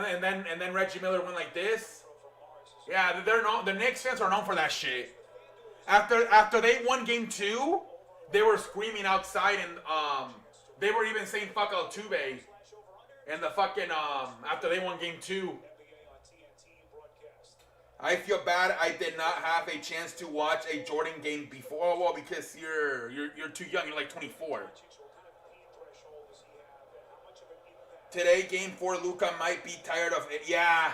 then Reggie Miller went like this. Yeah, they're known. The Knicks fans are known for that shit. After they won game 2, they were screaming outside and they were even saying fuck Altuve. And the fucking after they won game 2. I feel bad I did not have a chance to watch a Jordan game before. Well, because you're too young. You're like 24. Today, game 4, Luka might be tired of it. Yeah.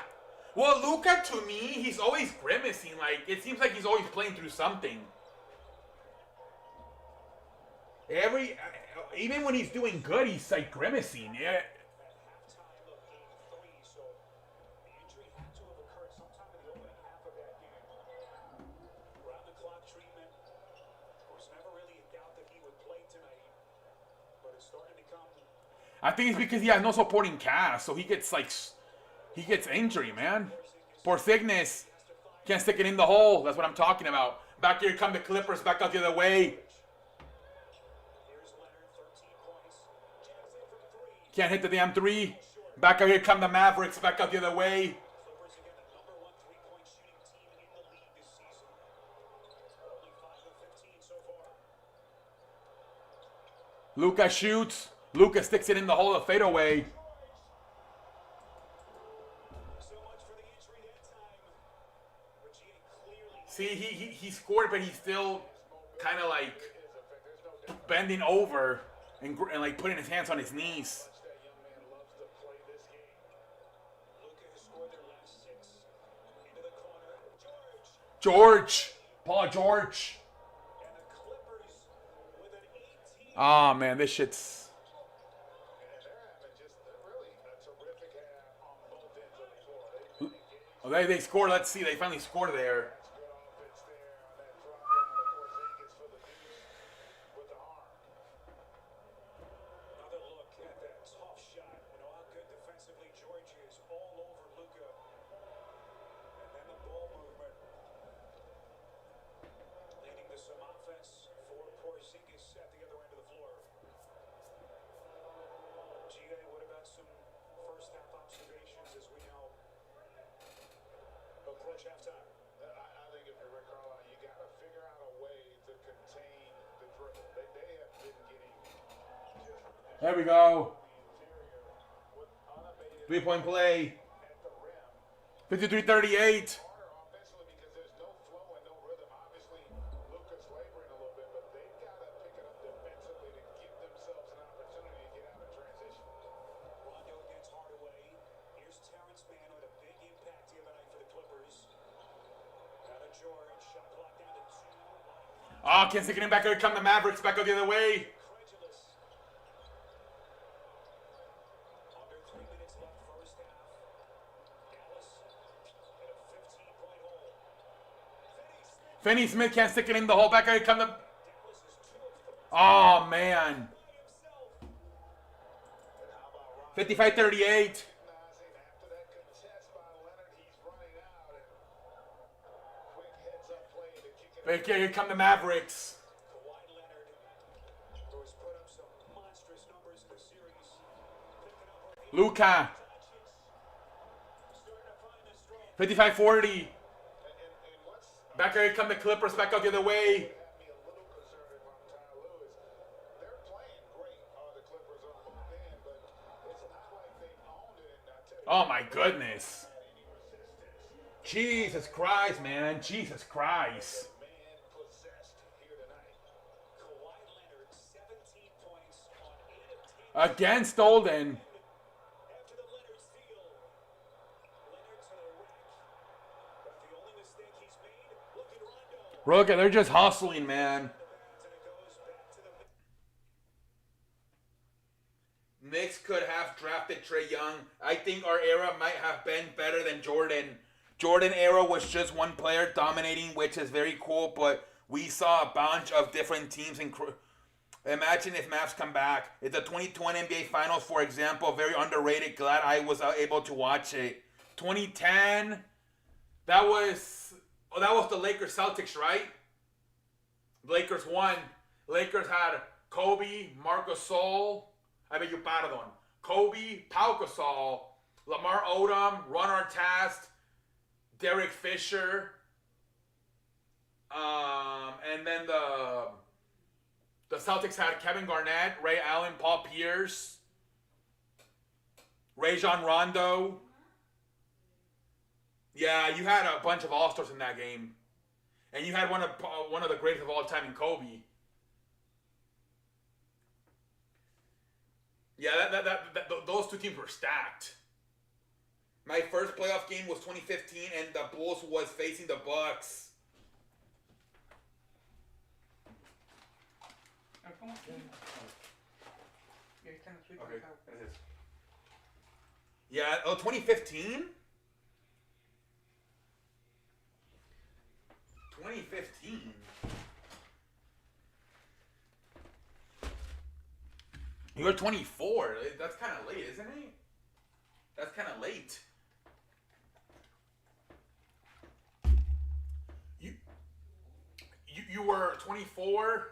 Well, Luka, to me, he's always grimacing. Like, it seems like he's always playing through something. Even when he's doing good, he's like grimacing. Yeah. I think it's because he has no supporting cast, so he gets injury, man. Porzingis can't stick it in the hole. That's what I'm talking about. Back here come the Clippers, back out the other way. Can't hit the damn three. Back out here come the Mavericks, back out the other way. Luka shoots. Luka sticks it in the hole of fadeaway. See, he scored, but he's still kind of like bending over and like putting his hands on his knees. George. Paul George. Oh, man, this shit's... Oh, they scored. Let's see. They finally scored there. There we go. 3-point play. 53-38. Oh, can't stick it in back. Here come the Mavericks back out the other way. Finney Smith can't stick it in the hole. Back here come the... Oh, man. 55-38. Back here come the Mavericks. Luka. 55-40. Back here come the Clippers, back out the other way. Oh my goodness. Jesus Christ, man. Jesus Christ. Against Olden. Look, they're just hustling, man. Knicks could have drafted Trae Young. I think our era might have been better than Jordan. Jordan era was just one player dominating, which is very cool, but we saw a bunch of different teams. Imagine if Mavs come back. It's the 2020 NBA Finals, for example. Very underrated. Glad I was able to watch it. 2010, that was the Lakers Celtics, right? Lakers won. Lakers had Kobe, Marc Gasol. Kobe, Pau Gasol, Lamar Odom, Ron Artest, Derek Fisher, and then the Celtics had Kevin Garnett, Ray Allen, Paul Pierce, Rajon Rondo. Yeah, you had a bunch of All-Stars in that game. And you had one of the greatest of all time in Kobe. Yeah, those two teams were stacked. My first playoff game was 2015, and the Bulls was facing the Bucks. Okay, that is. Yeah, 2015? 2015? You're 24. That's kind of late, isn't it? That's kind of late. You were 24.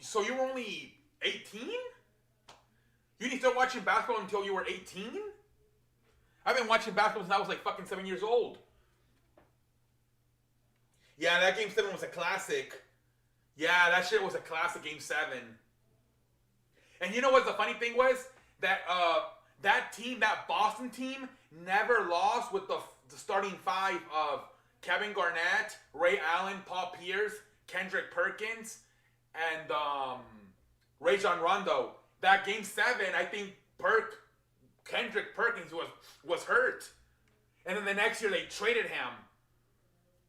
So you were only 18? You didn't start watching basketball until you were 18? I've been watching basketball since I was like fucking 7 years old. Yeah, that Game 7 was a classic. Yeah, that shit was a classic, Game 7. And you know what the funny thing was? That that team, that Boston team, never lost with the starting five of Kevin Garnett, Ray Allen, Paul Pierce, Kendrick Perkins, and Rajon Rondo. That Game 7, I think Kendrick Perkins was hurt. And then the next year they traded him.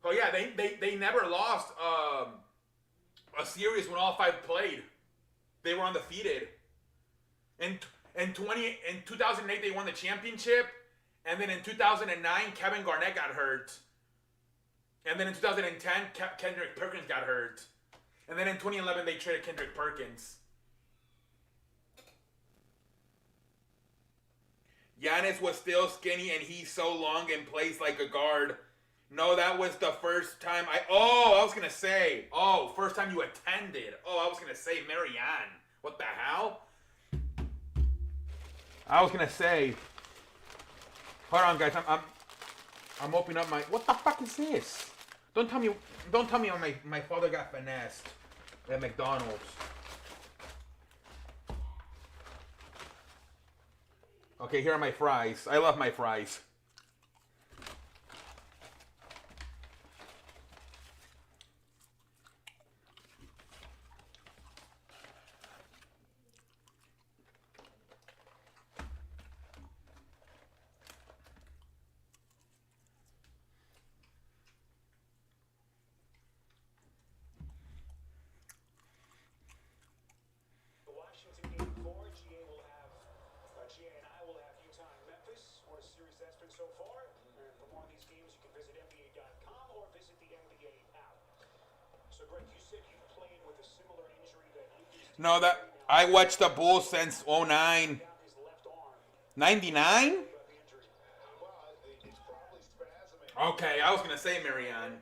So yeah, they never lost a series when all five played. They were undefeated. In 2008 they won the championship, and then in 2009 Kevin Garnett got hurt. And then in 2010 Kendrick Perkins got hurt. And then in 2011 they traded Kendrick Perkins. Giannis was still skinny and he's so long and plays like a guard. No, that was the first time first time you attended. I was gonna say Marianne. What the hell? I was gonna say. Hold on, guys. I'm opening up my. What the fuck is this? Don't tell me when my father got finessed at McDonald's. Okay, here are my fries. I love my fries. So far, for more of these games, you can visit NBA.com or visit the NBA app. So, Greg, you said you played with a similar injury that Luka's. No, that I watched the Bulls since 09. 99? Okay, I was gonna say Marianne.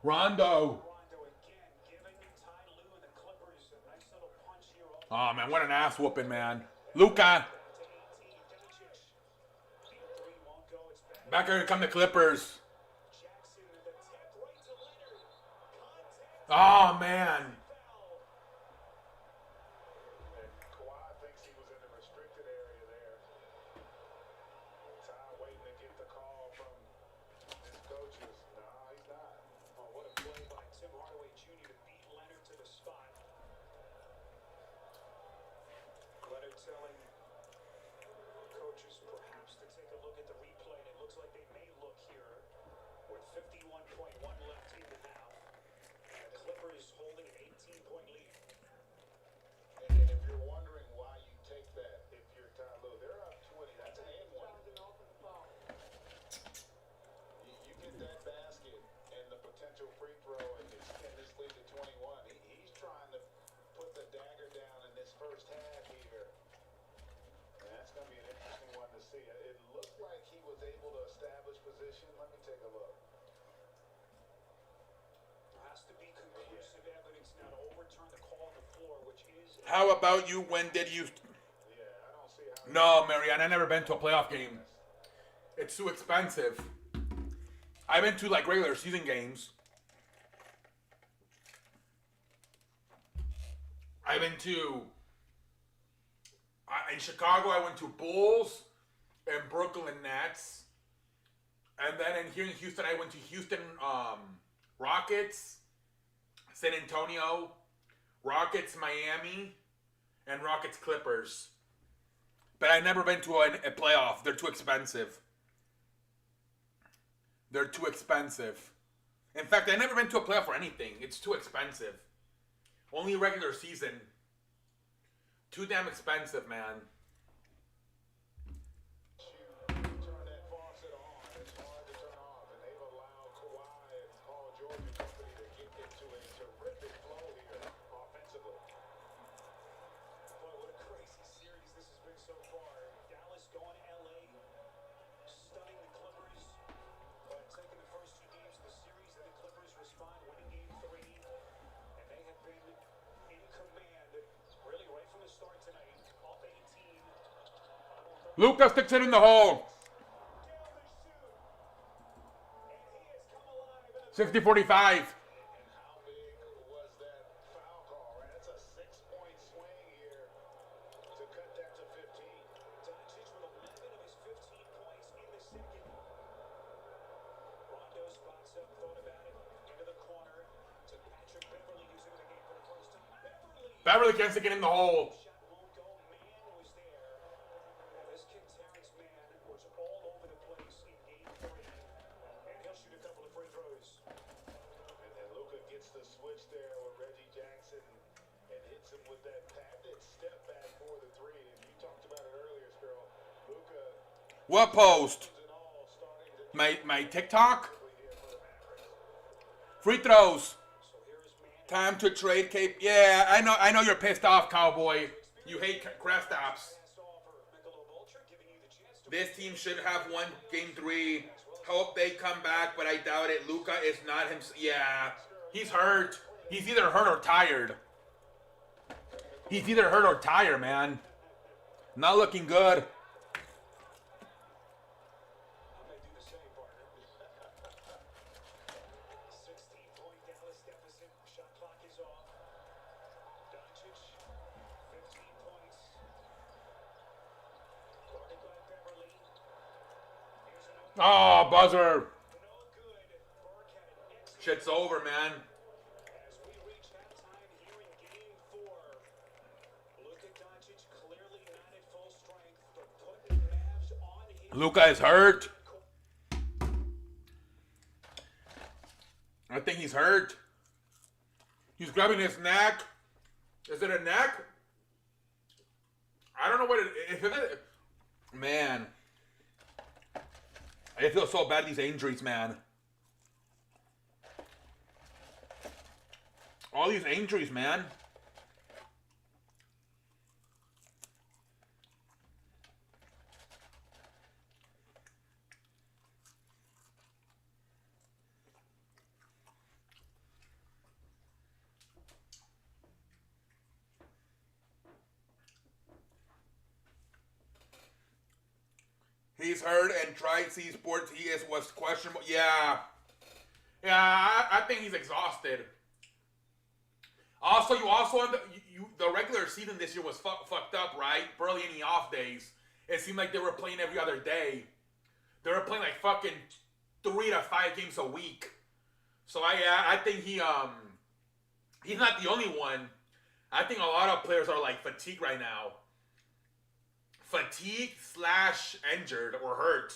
Rondo. Oh man, what an ass whooping, man. Luka. Back here come the Clippers. Oh man. Telling coaches perhaps to take a look at the replay. It looks like they may look here with 51.1 left in the half. And the Clippers holding an 18-point lead. And if you're wondering why you take that, if you're Ty Lue, they're up 20. That's an and one. You get that basket and the potential free throw and extend this lead to 21. He's trying to put the dagger down in this first half here. That's going to be an interesting one to see. It looked like he was able to establish position. Let me take a look. There has to be conclusive evidence now to overturn the call on the floor. How about you? When did you? Yeah, I don't see how. No, Marianne, I never been to a playoff game. It's too expensive. I've been to like regular season games. I've been to in Chicago. I went to Bulls and Brooklyn Nets, and then here in Houston, I went to Houston Rockets, San Antonio, Rockets Miami, and Rockets Clippers. But I've never been to a playoff. They're too expensive. They're too expensive. In fact, I've never been to a playoff for anything. It's too expensive. Only regular season. Too damn expensive, man. Turn that faucet on. It's hard to turn off, and they've allowed Kawhi and Paul George and company to get into a terrific flow here offensively. Boy, what a crazy series this has been so far. Dallas going to LA, stunning the Clippers, but taking the first two games of the series, and the Clippers respond, winning game 3, and they have been in command really right from the start tonight. Off 18. Luka sticks it in the hole. Down the shoot. And he has come alive in the 60-45. And how big was that foul call, right? That's a 6-point swing here to cut that to 15. Doncic with 11 of his 15 points in the second. Rondo spots up, thought about it, into the corner to Patrick Beverly, who's into the game for the first time. Beverly can't stick it in the hole. Shot won't go. Man was there. This kid Terrence Mann was all over the place in game 3, and he'll shoot a couple of free throws. And then Luka gets the switch there with Reggie Jackson and hits him with that patented step back for the 3. And you talked about it earlier, Spiro. Luka What post? and all starting to My TikTok? here for the Mavericks. Free throws. So here is Mann. Time to trade Cape. Yeah, I know you're pissed off, Cowboy. You hate crash stops. Last offer. Michelob Ultra giving you the chance to This team should have won game 3. Hope they come back, but I doubt it. Luka is not him. Yeah, he's hurt. He's either hurt or tired. He's either hurt or tired, man. Not looking good. I may do the same, partner. 16-point Dallas deficit. Shot clock is off. Doncic, 15 points. Guarded by Beverly. Here's an open. Oh, buzzer. No good. Burke had an excellent. Shit's over, man. As we reach halftime here in game 4, Luka Doncic clearly not at full strength, but putting the Mavs on his Luka is hurt. I think he's hurt. He's grabbing his neck. Is it a neck? I don't know what it is. Man. I feel so bad these injuries, man. All these injuries, man. He's hurt and tried C Sports. Was questionable. Yeah. Yeah, I think he's exhausted. Also, the regular season this year was fucked up, right? Barely any off days. It seemed like they were playing every other day. They were playing like fucking 3 to 5 games a week. So I think he's not the only one. I think a lot of players are like fatigued right now. Fatigued / injured or hurt.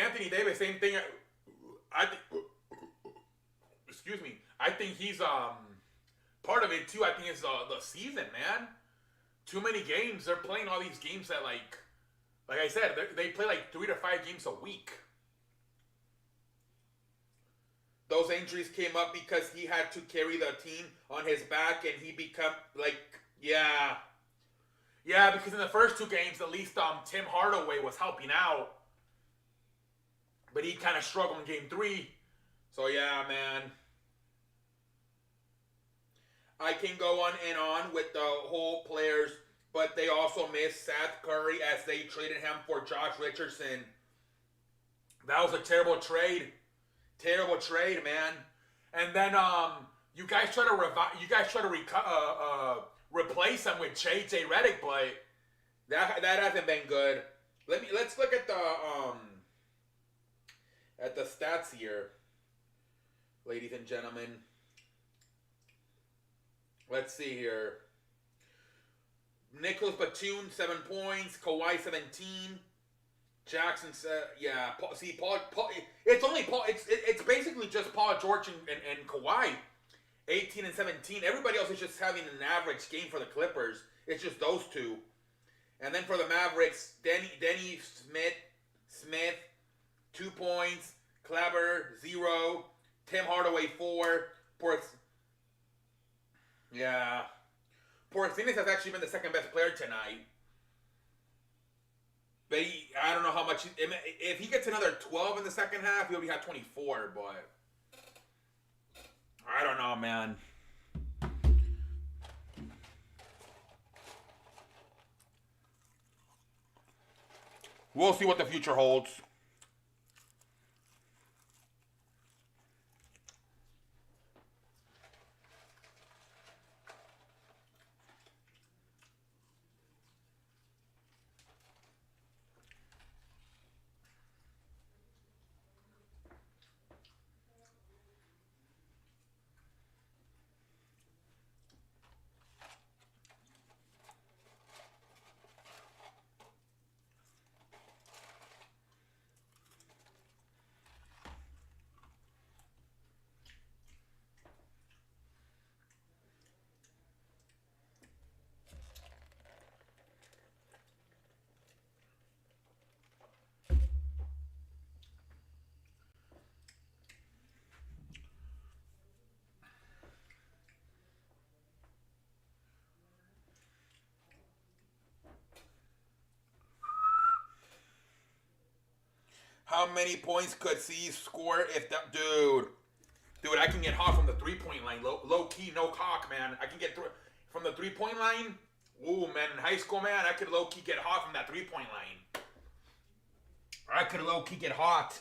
Anthony Davis, same thing. Excuse me. I think he's part of it too. I think it's the season, man. Too many games. They're playing all these games that like I said, they play like 3 to 5 games a week. Those injuries came up because he had to carry the team on his back, and he become like, yeah, because in the first 2 games, at least Tim Hardaway was helping out, but he kind of struggled in game 3. So yeah, man. I can go on and on with the whole players, but they also missed Seth Curry as they traded him for Josh Richardson. That was a terrible trade. Terrible trade, man. And then you guys try to replace him with JJ Redick, but that hasn't been good. Let's look at the stats here, ladies and gentlemen. Let's see here. Nicholas Batum 7 points, Kawhi 17. Jackson said, "Yeah." Paul. It's only Paul. It's basically just Paul George and Kawhi, 18 and 17. Everybody else is just having an average game for the Clippers. It's just those two. And then for the Mavericks, Denny Smith, 2 points. Kleber 0. Tim Hardaway 4. Porzingis has actually been the second best player tonight. But I don't know how much. If he gets another 12 in the second half, he'll be at 24. But I don't know, man. We'll see what the future holds. How many points could C score if that dude? Dude, I can get hot from the 3-point line. Low key, no cock, man. I can get through from the 3-point line. Ooh, man, in high school, man, I could low key get hot from that 3-point line. I could low key get hot.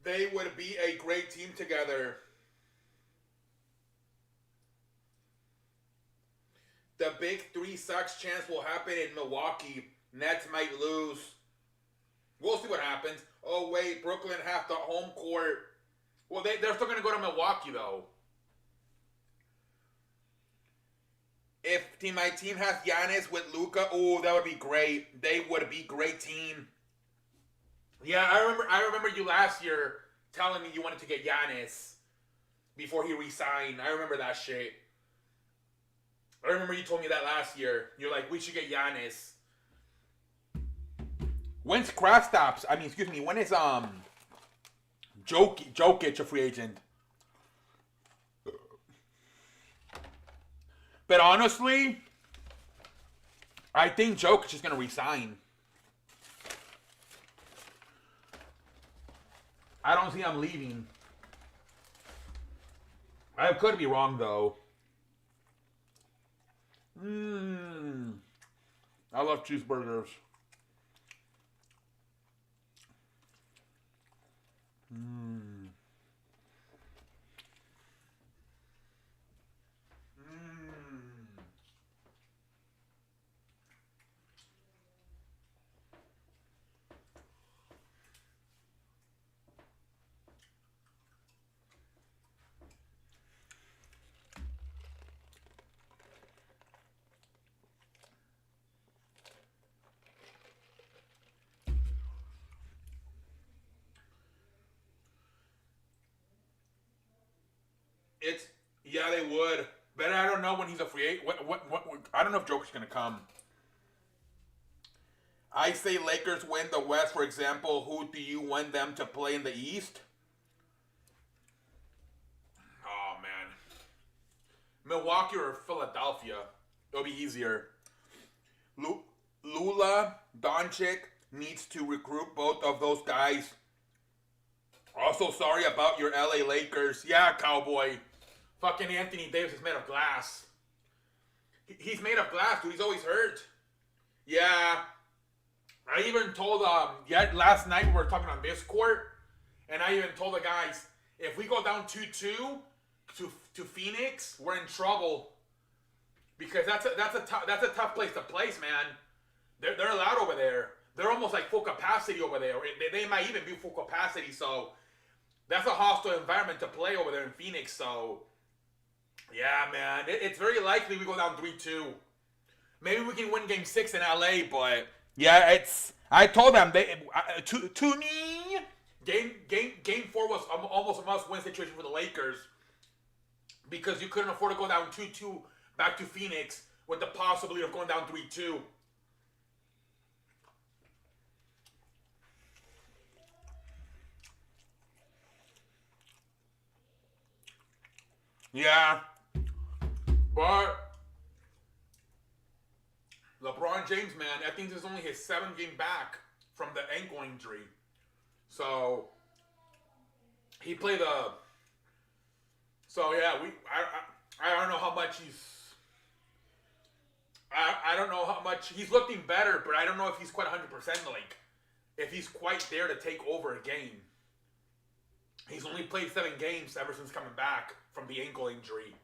They would be a great team together. The big 3 sucks chance will happen in Milwaukee. Nets might lose. We'll see what happens. Oh, wait, Brooklyn have the home court. Well, they're still going to go to Milwaukee, though. If my team has Giannis with Luka, oh, that would be great. They would be a great team. Yeah, I remember you last year telling me you wanted to get Giannis before he re-signed. I remember that shit. I remember you told me that last year. You're like, we should get Giannis. When's Kristaps? When is Jokic a free agent? But honestly, I think Jokic is going to resign. I don't see him leaving. I could be wrong, though. I love cheeseburgers. It's yeah, they would, but I don't know when he's a free agent. What I don't know if Joker's gonna come. I say Lakers win the West, for example. Who do you want them to play in the East? Oh man, Milwaukee or Philadelphia. It'll be easier. Lula Doncic needs to recruit both of those guys. Also, sorry about your LA Lakers. Yeah, cowboy. Fucking Anthony Davis is made of glass. He's made of glass, dude. He's always hurt. Yeah. I even told, last night we were talking on Discord, and I even told the guys, if we go down 2-2 to Phoenix, we're in trouble. Because that's a tough place to place, man. They're allowed over there. They're almost like full capacity over there. They might even be full capacity, so that's a hostile environment to play over there in Phoenix, so yeah, man. It's very likely we go down 3-2. Maybe we can win Game 6 in LA, but yeah, it's. I told them to me, Game 4 was almost a must-win situation for the Lakers because you couldn't afford to go down 2-2 back to Phoenix with the possibility of going down 3-2. Yeah, but LeBron James, man, I think this is only his 7th game back from the ankle injury. So he played a. So yeah, I don't know how much he's. I don't know how much he's looking better, but I don't know if he's quite 100%. Like, if he's quite there to take over a game. He's only played 7 games ever since coming back from the ankle injury.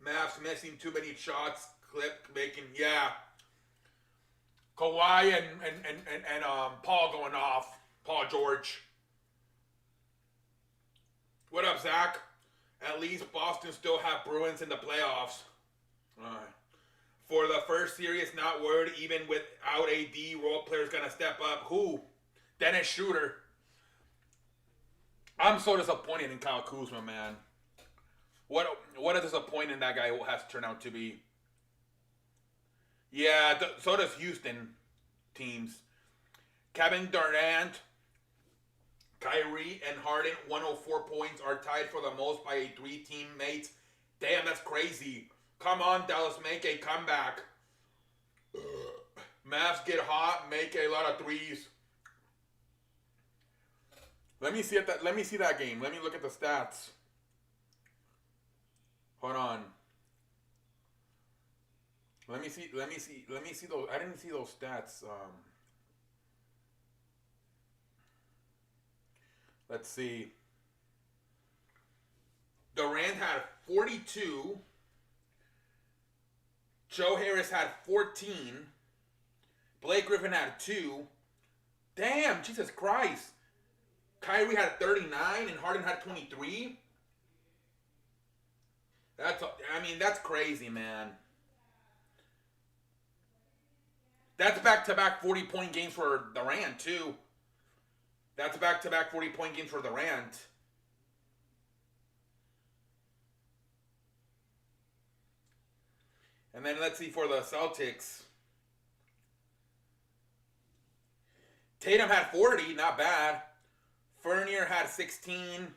Mavs missing too many shots, clip making, yeah. Kawhi and Paul going off. Paul George. What up, Zach? At least Boston still have Bruins in the playoffs. All right. For the first series, not worried. Even without AD, role players gonna step up. Who? Dennis Schroeder. I'm so disappointed in Kyle Kuzma, man. What a disappointing that guy has turned out to be. Yeah, so does Houston teams. Kevin Durant Kyrie and Harden, 104 points, are tied for the most by 3 teammates. Damn, that's crazy. Come on, Dallas, make a comeback. Mavs get hot, make a lot of threes. Let me see that game. Let me look at the stats. Hold on. Let me see those. I didn't see those stats. Let's see. Durant had 42. Joe Harris had 14. Blake Griffin had 2. Damn, Jesus Christ. Kyrie had 39 and Harden had 23. That's crazy, man. That's back-to-back 40-point games for Durant, too. That's back-to-back 40-point games for Durant. And then let's see for the Celtics. Tatum had 40, not bad. Fournier had 16.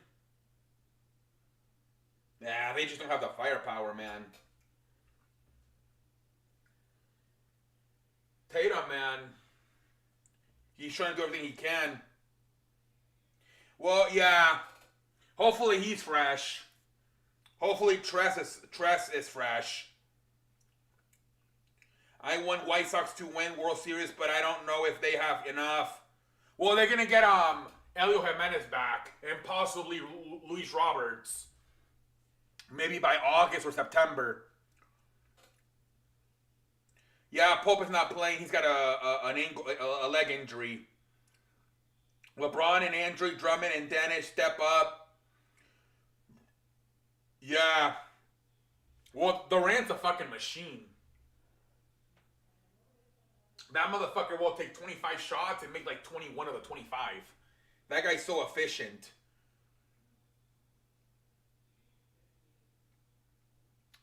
Yeah, they just don't have the firepower, man. Tatum, man. He's trying to do everything he can. Well, yeah. Hopefully he's fresh. Hopefully Tress is fresh. I want White Sox to win World Series, but I don't know if they have enough. Well, they're gonna get Elio Jimenez back and possibly Luis Roberts. Maybe by August or September. Yeah, Pope is not playing. He's got a leg injury. LeBron and Andre Drummond and Dennis step up. Yeah. Well, Durant's a fucking machine. That motherfucker will take 25 shots and make like 21 of the 25. That guy's so efficient.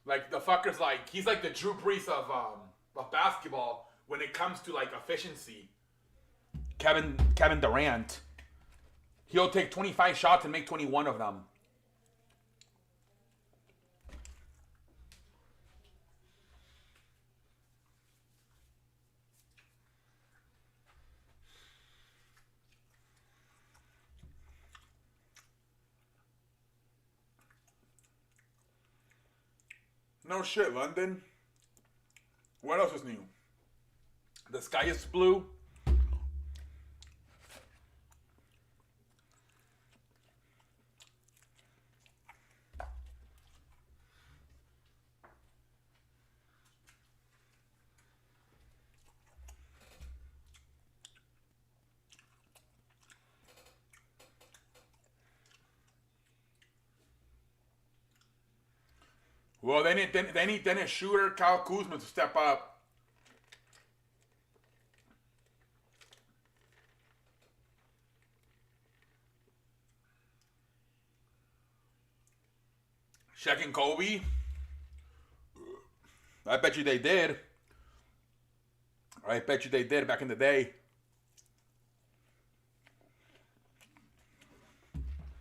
Like, the fucker's like, he's like the Drew Brees of basketball when it comes to like efficiency. Kevin Durant. He'll take 25 shots and make 21 of them. No shit, London. What else is new? The sky is blue. Well, they need Dennis Schroeder, Kyle Kuzma to step up. Shaq and Kobe. I bet you they did. I bet you they did back in the day.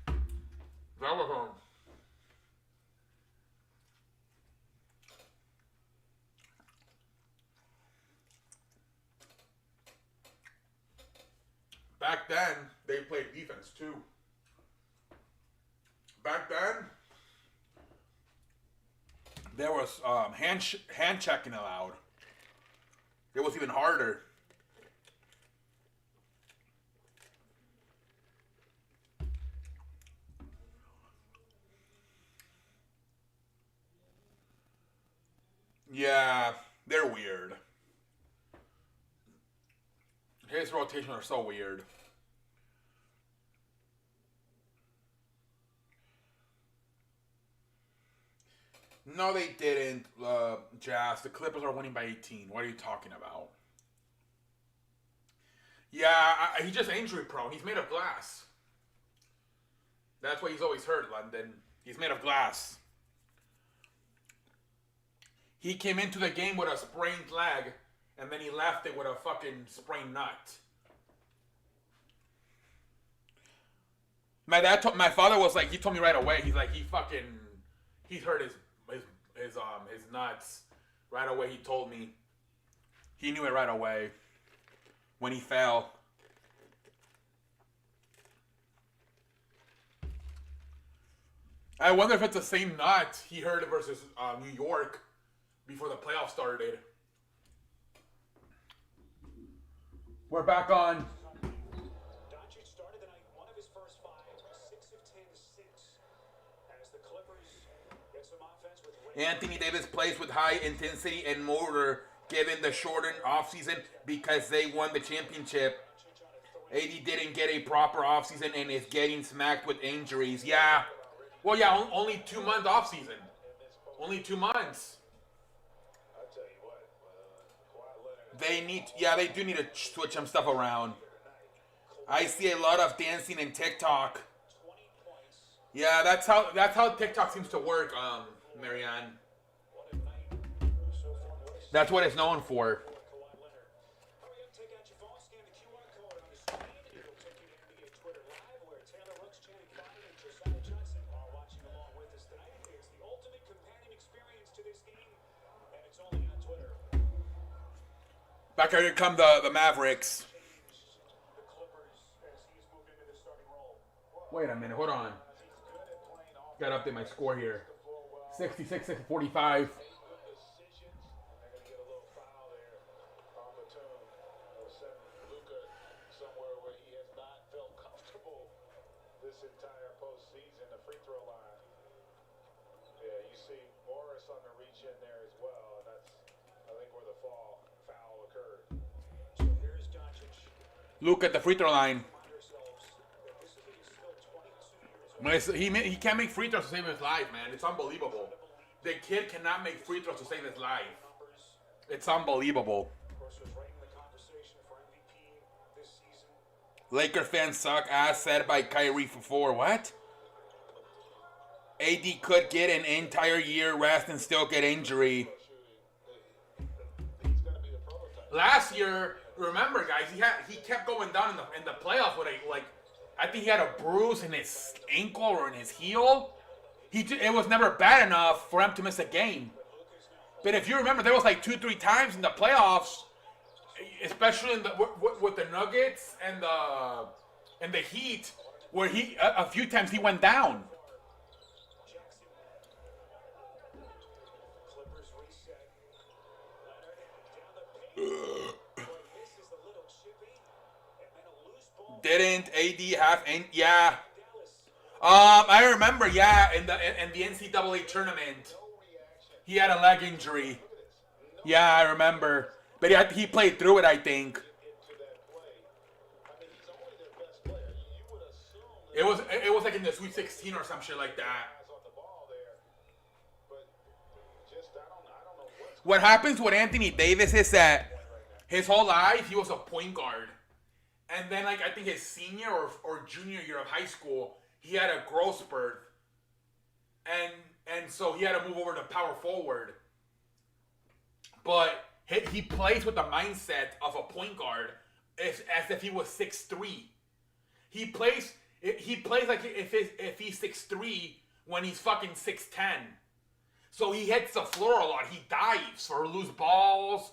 That was home. Back then, they played defense too. Back then, there was hand checking allowed. It was even harder. Yeah, they're weird. His rotations are so weird. No, they didn't, Jazz. The Clippers are winning by 18. What are you talking about? Yeah, he's just injury prone. He's made of glass. That's why he's always hurt, London. He's made of glass. He came into the game with a sprained leg, and then he left it with a fucking sprained nut. My father was like, he told me right away. He's like, he's hurt his nuts right away. He told me. He knew it right away when he fell. I wonder if it's the same nut he hurt versus New York before the playoffs started. We're back on. Doncic started the night one of his first 5, 6 of 10, 6. As the Clippers get some offense with Anthony Davis plays with high intensity and motor given the shortened offseason because they won the championship. AD didn't get a proper offseason and is getting smacked with injuries. Yeah. Well, yeah, only 2 months offseason. Only 2 months. I tell you what, Kawhi Leonard. They do need to switch some stuff around. I see a lot of dancing in TikTok. Yeah, that's how TikTok seems to work, Marianne. That's what it's known for. Back here come the Mavericks. Wait a minute, hold on. Gotta update my score here. 66-45. This entire postseason, the free throw line. Yeah, you see Morris on the reach in there as well, and that's, I think, where the foul occurred. So here's Doncic. Luke at the free throw line. Remind yourselves that this is still 22 years old. He can't make free throws to save his life, man. It's unbelievable. The kid cannot make free throws to save his life. It's unbelievable. Of course, was right in the conversation for MVP this season. Laker fans suck ass, said by Kyrie for 4. What? AD could get an entire year rest and still get injury. Last year, remember guys, he kept going down in the playoffs with I think he had a bruise in his ankle or in his heel. It was never bad enough for him to miss a game. But if you remember, there was like 2-3 times in the playoffs, especially with the Nuggets and the Heat, where a few times he went down. Clippers reset. Leonard down the paint. Misses the little chippy. And then a loose ball. Didn't AD have any? Yeah. Dallas. I remember. Yeah, in the NCAA tournament, he had a leg injury. Yeah, I remember. But he played through it, I think. It was like in the Sweet 16 or some shit like that. What happens with Anthony Davis is that his whole life he was a point guard. And then I think his senior or junior year of high school, he had a growth spurt. And so he had to move over to power forward. But he plays with the mindset of a point guard as if he was 6'3". He plays like if he's 6'3" when he's fucking 6'10". So he hits the floor a lot. He dives for loose balls.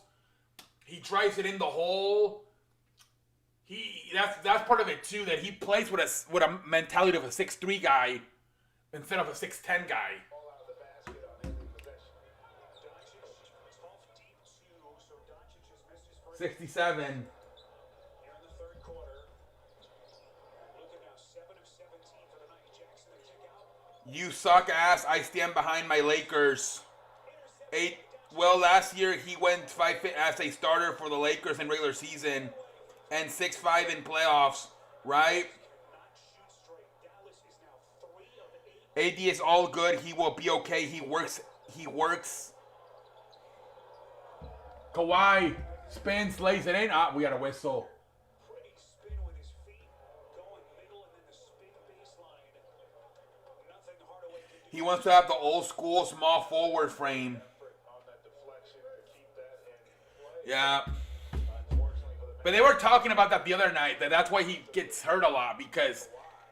He drives it in the hole. That's part of it too. That he plays with a mentality of a 6'3" guy instead of a 6'10" guy. 67. Here in the third quarter. Looking now 7 of 17 for the night. Jackson to kick out. You suck ass. I stand behind my Lakers. Last year he went 5 as a starter for the Lakers in regular season and 6'5" in playoffs, right? AD is all good. He will be okay. He works. Kawhi spins, lays it in. We got a whistle. Pretty spin with his feet. Going middle and then the spin baseline. Nothing Hardaway can do. He wants to have the old school small forward frame. Yeah. But they were talking about that the other night. That's why he gets hurt a lot, because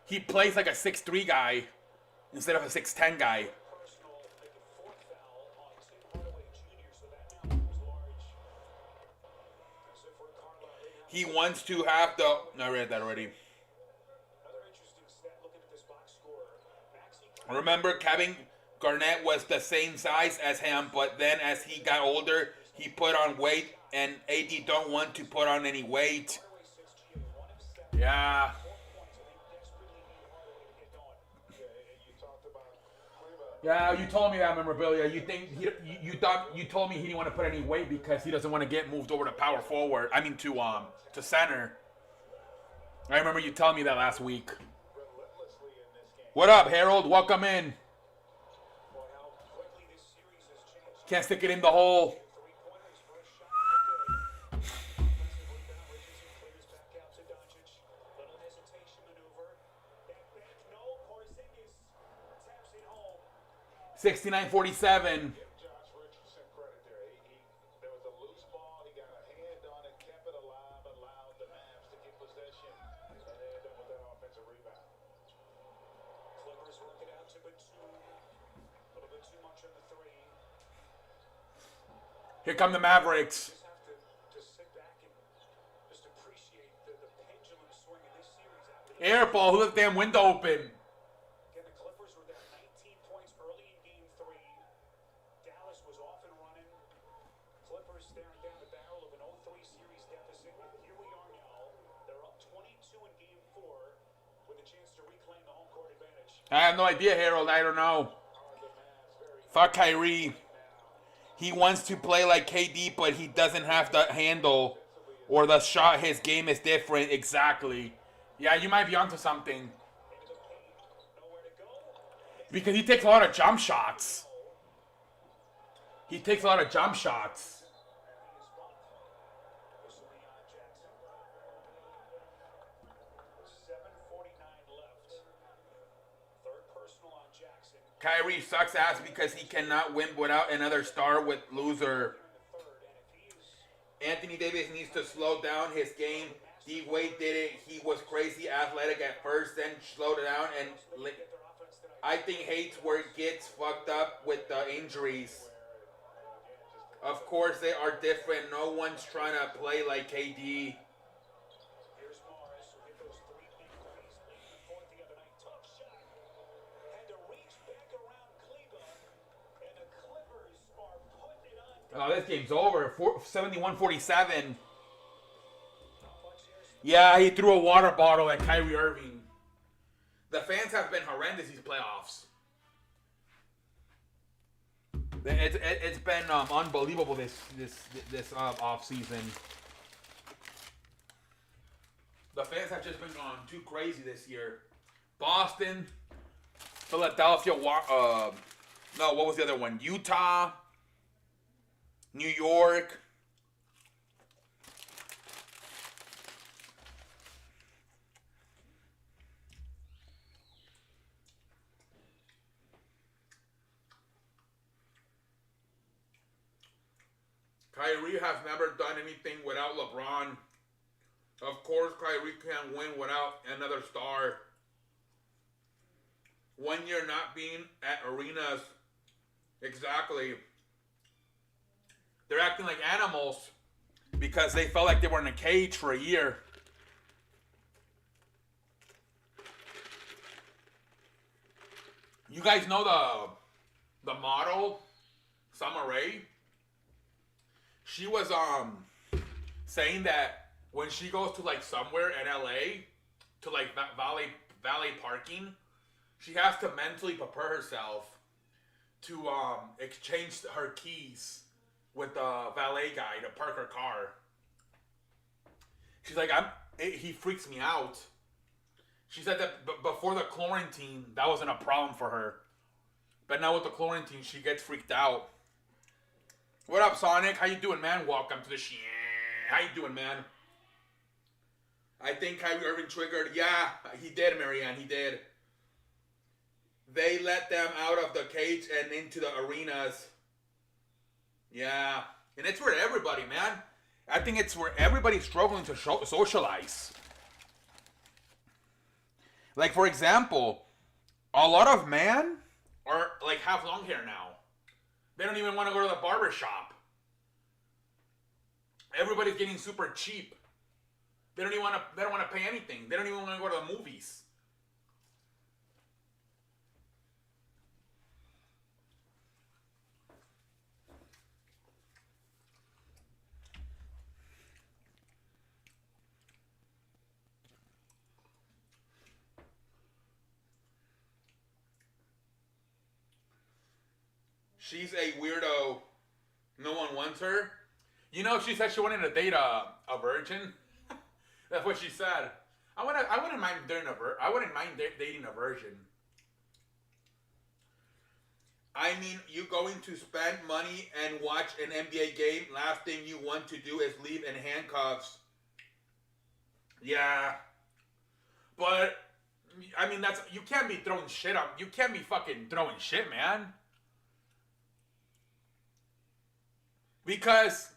He plays like a 6'3" guy instead of a 6'10" guy. Personal, make it fourth foul on Tim Hardaway Jr., so that now goes large. As if we're Carlisle, they have He wants to have the. No, I read that already. another interesting stat looking at this box score. Maxey Remember, Kevin Garnett was the same size as him, but then as he got older, he put on weight, and AD don't want to put on any weight. Hardaway 6G, 1 of 7, Yeah. 4 points, and they desperately need Hardaway to get going. Yeah, and you talked about Kleba. Yeah, you told me that memorabilia. You think you thought you told me he didn't want to put any weight because he doesn't want to get moved over to power forward. I mean to center. I remember you telling me that last week. Relentlessly in this game. What up, Harold? Welcome in. Boy, how quickly this series has changed. Can't stick it in the hole. Three-pointers, first shot, no good. Offensive rebound, Richardson clears back out to Doncic. Little hesitation maneuver. Back, no, Porzingis taps it home. 69-47. Give Josh Richardson credit there. There was a loose ball. He got a hand on it, kept it alive, allowed the Mavs to get possession, and they ended up with that offensive rebound. Clippers work it out to Batum. A little bit too much on the three. Here come the Mavericks. Just have to sit back and just appreciate the pendulum swing in this series. After the Air ball. Who left the damn window open? Again, the Clippers were down 19 points early in Game 3. Dallas was off and running. Clippers staring down the barrel of an 0-3 series deficit. And here we are now. They're up 22 in Game 4 with a chance to reclaim the home court advantage. I have no idea, Harold. I don't know. Fuck Kyrie. He wants to play like KD, but he doesn't have the handle or the shot. His game is different. Exactly. Yeah, you might be onto something. Into the paint. Nowhere to go. Because he takes a lot of jump shots. He takes a lot of jump shots. And he is bumped. This will be on Jackson. 7:49 left. Third personal on Jackson. Kyrie sucks ass because he cannot win without another star with loser. In the third, and if he is Anthony Davis needs to slow down his game. D Wade did it. He was crazy athletic at first, then slowed it down. And get their offense tonight. I think Hate's where it gets fucked up with the injuries. Of course, they are different. No one's trying to play like KD. Here's Morris, who hit those 3 big threes late in the fourth the other night. Tough shot. Had to reach back around Kleba, and the Clippers are putting it on. Oh, this game's over. 71-47. Yeah, he threw a water bottle at Kyrie Irving. The fans have been horrendous these playoffs. It's been unbelievable this off season. The fans have just been going too crazy this year. Boston, Philadelphia, what was the other one? Utah, New York. Kyrie has never done anything without LeBron. Of course, Kyrie can't win without another star. 1 year not being at arenas. Exactly. They're acting like animals because they felt like they were in a cage for a year. You guys know the model, Summer Rae? She was saying that when she goes to like somewhere in LA to like valet parking, she has to mentally prepare herself to exchange her keys with the valet guy to park her car. She's like, he freaks me out. She said that before the quarantine, that wasn't a problem for her. But now with the quarantine, she gets freaked out. What up, Sonic? How you doing, man? Welcome to the shit. How you doing, man? I think Kyrie Irving triggered. Yeah, he did, Marianne. He did. They let them out of the cage and into the arenas. Yeah. And it's for everybody, man. I think it's where everybody's struggling to socialize. Like, for example, a lot of men are like have long hair now. They don't even want to go to the barber shop. Everybody's getting super cheap. They don't even want to. They don't want to pay anything. They don't even want to go to the movies. She's a weirdo. No one wants her. You know, she said she wanted to date a virgin. That's what she said. I wouldn't mind dating dating a virgin. I mean, you going to spend money and watch an NBA game. Last thing you want to do is leave in handcuffs. Yeah, but I mean you can't be throwing shit up. You can't be fucking throwing shit, man. Because,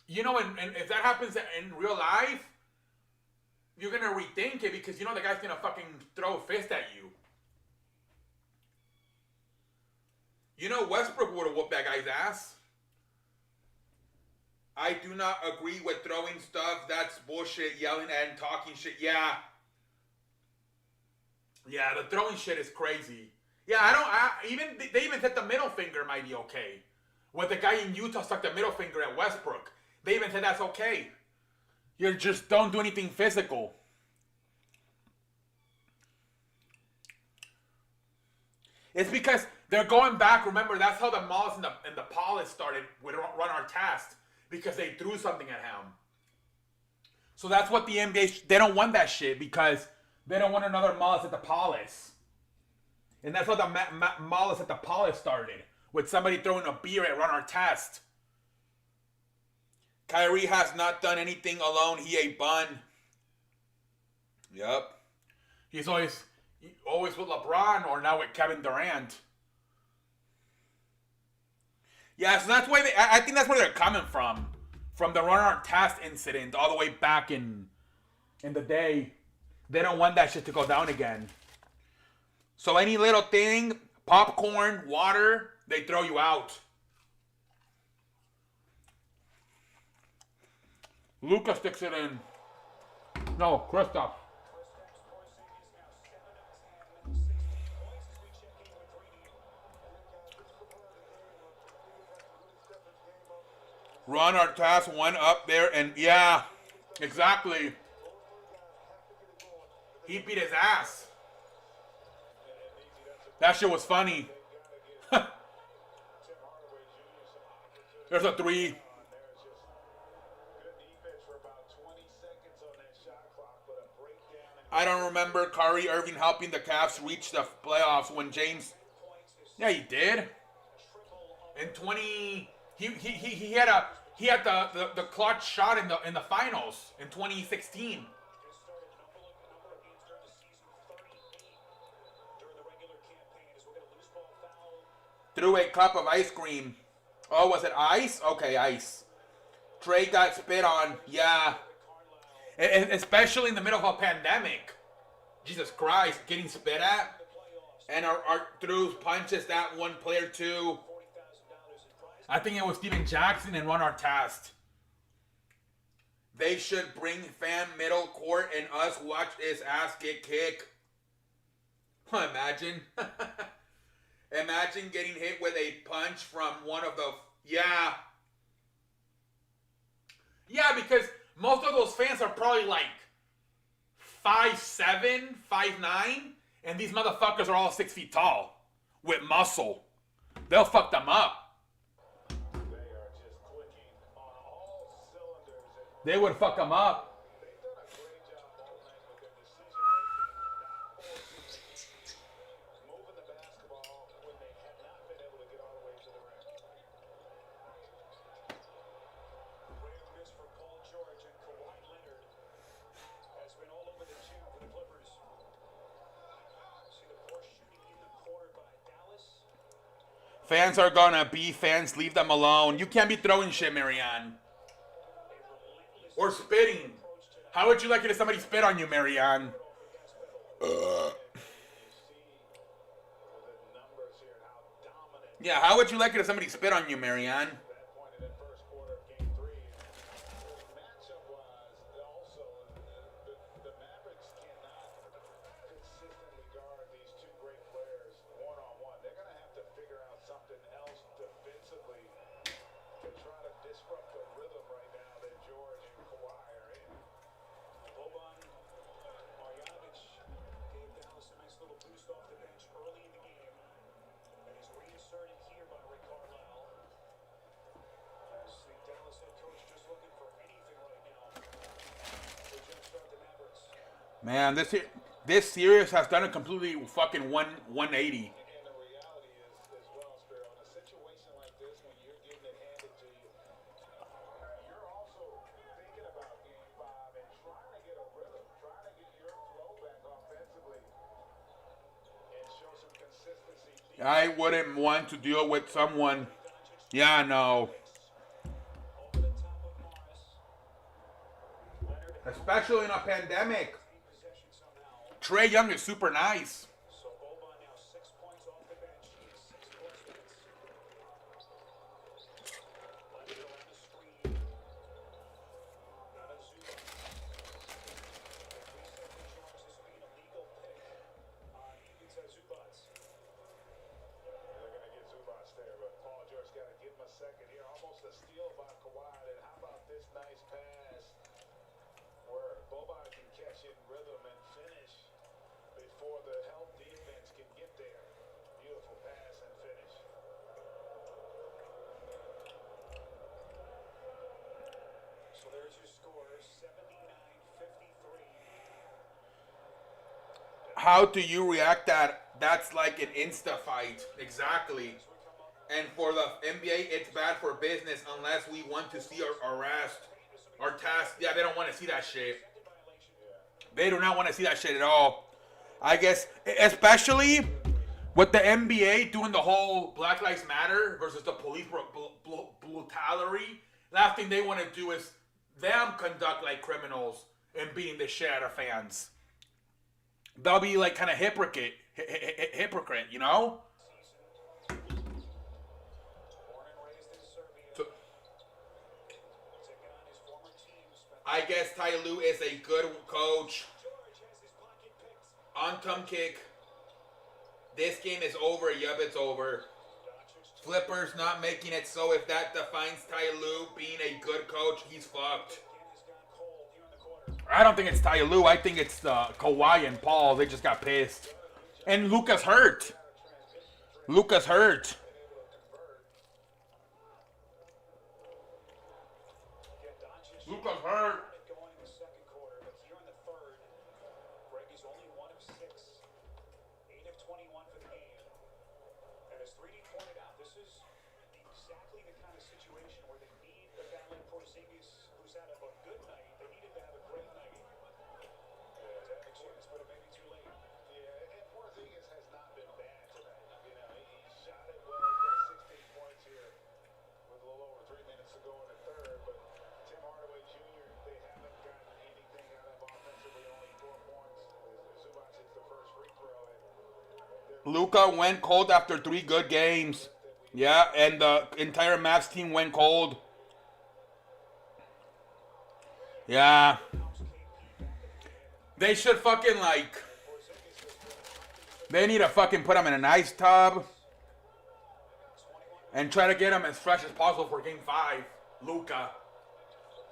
you know, and if that happens in real life, you're going to rethink it because you know the guy's going to fucking throw a fist at you. You know Westbrook would have whooped that guy's ass. I do not agree with throwing stuff. That's bullshit, yelling and talking shit. Yeah. Yeah, the throwing shit is crazy. Yeah, they even said the middle finger might be okay. When the guy in Utah stuck the middle finger at Westbrook, they even said that's okay. You just don't do anything physical. It's because they're going back. Remember, that's how the Malls and the Paulus started with Run Our Test, because they threw something at him. So that's what the NBA, they don't want that shit because they don't want another Malls at the Paulus. And that's how the Malls at the Paulus started. With somebody throwing a beer at Run Our Test. Kyrie has not done anything alone. He a bun. Yep. He's always with LeBron or now with Kevin Durant. Yeah, so that's why I think that's where they're coming from. From the Run Our Test incident all the way back in the day. They don't want that shit to go down again. So any little thing, popcorn, water, they throw you out. Luka sticks it in. No, Kristaps. Run Our Task one up there, and yeah, exactly. He beat his ass. That shit was funny. There's a three. I don't remember Kyrie Irving helping the Cavs reach the playoffs when James. Yeah, he did. In 20, he had the clutch shot in the finals in 2016. Threw a cup of ice cream. Oh, was it ice? Okay, ice. Trey got spit on. Yeah. Especially in the middle of a pandemic. Jesus Christ, getting spit at. And our threw punches that one player too. I think it was Steven Jackson and Run Our Test. They should bring fan middle court and us watch his ass get kicked. Imagine. Imagine getting hit with a punch from one of the... Yeah. Yeah, because most of those fans are probably like 5'7", 5'9", and these motherfuckers are all 6 feet tall with muscle. They'll fuck them up. They are just clicking on all cylinders. They would fuck them up. They've done a great job all night with their decision-making, moving the basketball when they have not been able to get all the way to the rim. Rare miss for Paul George, and Kawhi Leonard has been all over the gym for the Clippers. See the poor shooting in the corner by Dallas. Fans are gonna be fans. Leave them alone. You can't be throwing shit, Marianne. Or spitting. How would you like it if somebody spit on you, Marianne? the numbers here and how dominant Yeah, how would you like it if somebody spit on you, Marianne? that point in that first quarter of game 3. Matchup-wise, also, the Mavericks cannot consistently guard these two great players one-on-one. They're going to have to figure out something else defensively to try to disrupt the rhythm right now that George and Kawhi are in. Boban Marjanovic gave Dallas a nice little boost off the bench early in the game. And he's reinserted here by Rick Carlisle. As the Dallas head coach just looking for anything right now to jumpstart the Mavericks. Man, this series has done a completely fucking 180. And the reality is, as well, Spiro, in a situation like this, when you're getting it handed to you, you're also thinking about game 5 and trying to get a rhythm, trying to get your flow back offensively and show some consistency. I wouldn't want to deal with someone. Yeah, no. Over the top of Morris. Leonard Especially in a pandemic. possession somehow. Trae Young is super nice. So Boban now 6 points off the bench. He has 6 plus minutes. Leonard on the screen. Not a Zubac. Reset to George. This will be an illegal pick on Zubac. They're going to get Zubac there, but Paul George got to give him a second here. Almost a steal by Kawhi. And how about this nice pass where Boban can catch in rhythm and finish before the help defense can get there. Beautiful pass and finish. So there's your score, 79-53. How do you react that that's like an insta fight? Exactly. And for the NBA, it's bad for business unless we want to see our arrest, our task. Yeah, they don't want to see that shit. They do not want to see that shit at all. I guess, especially with the NBA doing the whole Black Lives Matter versus the police brutality. Last thing they want to do is them conduct like criminals and beating the shit out of fans. They'll be like kind of hypocrite, you know? Born and raised in Serbia. So, Taking on his former team. I guess Ty Lue is a good coach. George has his pocket picked. On-tum kick. This game is over. Yup, it's over. Flipper's not making it so. If that defines Ty Lue being a good coach, he's fucked. Again has gone cold here in the quarter. I don't think it's Ty Lue. I think it's Kawhi and Paul. They just got pissed. And Luka's hurt. Luka's hurt. Luka's hurt. Going in the second quarter, but here in the third, Greg is only 1 of 6, 8 of 21 for the game. And as 3D pointed out, this is exactly the kind of situation where they need a guy like Porzingis, who's had a good night. They need him to have a great night. To have a chance, but it may be too late. Yeah, and Porzingis has not been bad tonight. You know, he shot it well. He got 16 points here with a little over 3 minutes to go in the third. But Tim Hardaway Jr., they haven't gotten anything out of offensively. Only 4 points. Zubac hits the first free throw. And Luka went cold after 3 good games. Yeah, and the entire Mavs team went cold. Yeah. They should fucking like... They need to fucking put him in an ice tub. And try to get him as fresh as possible for game 5. Luka.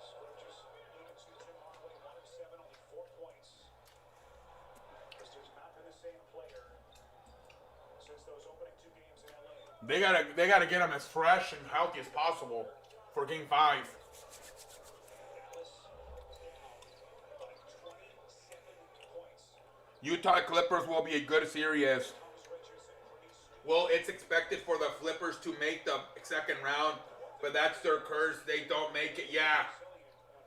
Scorchers leading to Tim Hardaway, 1 of 7, only 4 points. Krista's not been the same player since those opening 2 games in LA. They gotta get him as fresh and healthy as possible for game 5. Dallas down by 27 points. Utah Clippers will be a good series. Thomas Richardson pretty stupid. Well, it's expected for the Flippers to make the second round, but that's their curse. They don't make it. Yeah.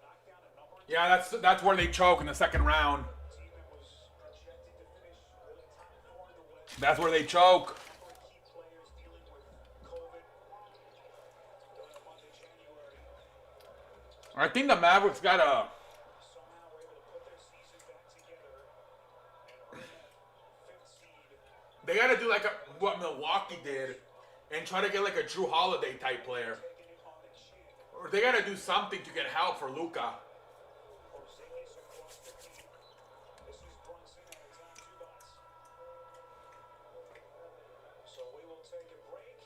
Knocked down a number of Yeah, that's where they choke in the second round. team that was projected to finish really top 4 in the West. That's where they choke. Number of key players dealing with COVID during the month of January. I think the Mavericks got a... Somehow were able to put their season back together and earn and try to get like a Drew Holiday type player. taking it on the chin. Or they gotta do something to get help for Luka. Porzingis across the team. This is Brunson on his own 2 dots. So we will take a break.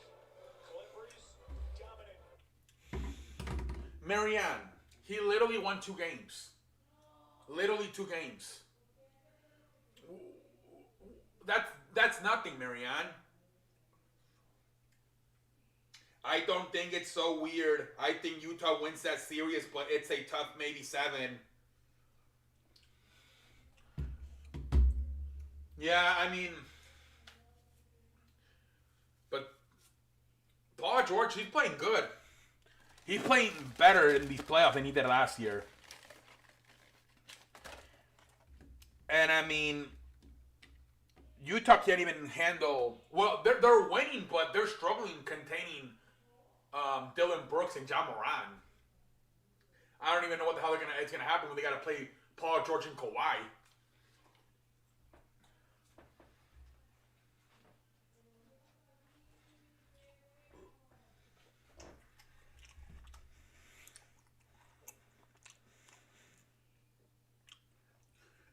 Clippers dominant. Marianne, he literally won 2 games. Literally 2 games. That's nothing, Marianne. I don't think it's so weird. I think Utah wins that series, but it's a tough maybe 7. Yeah, I mean, but Paul George, he's playing good. He's playing better in these playoffs than he did last year. And I mean, Utah can't even handle. Well, they're winning, but they're struggling containing Dylan Brooks and John Moran. I don't even know what the hell it's gonna happen when they gotta play Paul George and Kawhi.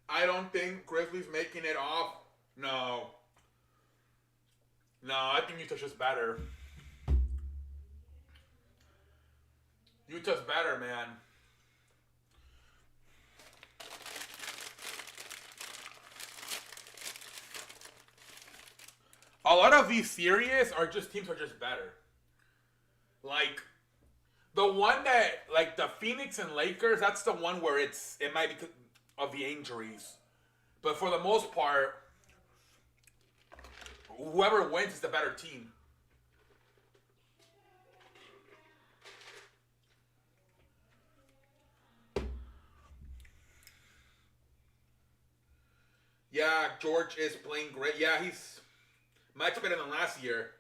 I don't think Grizzlies making it off. No. No, I think Utah's just better. Utah's better, man. A lot of these series are just teams are just better. Like the one that like the Phoenix and Lakers, that's the one where it might be of the injuries. But for the most part, whoever wins is the better team. Yeah, George is playing great. Yeah, he's much better than last year.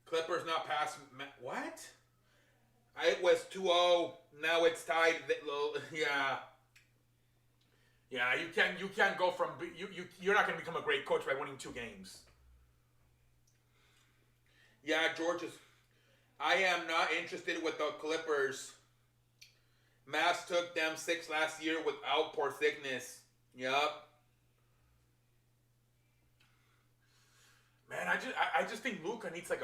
Clippers not past. What? It was 2-0. Now it's tied. Yeah. Yeah, you can't go from you're not going to become a great coach by winning 2 games. Yeah, George is. I am not interested with the Clippers. Mavs took them 6 last year without Porzingis. Yup. Man, I just think Luka needs like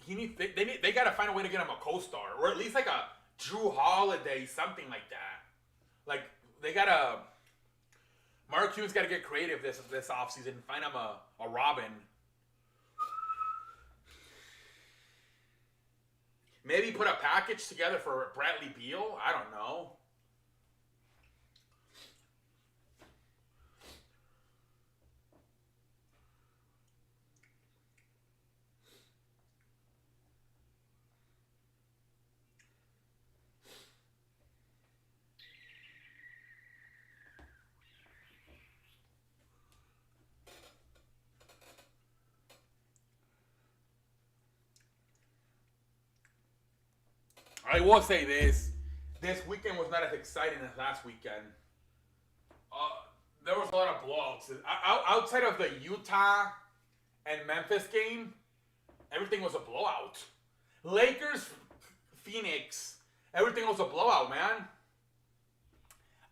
they gotta find a way to get him a co-star or at least like a Drew Holiday, something like that. Like they gotta. Mark Cuban's gotta get creative this offseason and find him a Robin. Maybe put a package together for Bradley Beal. I don't know. I will say this weekend was not as exciting as last weekend. There was a lot of blowouts. Outside of the Utah and Memphis game, everything was a blowout. Lakers, Phoenix, everything was a blowout, man.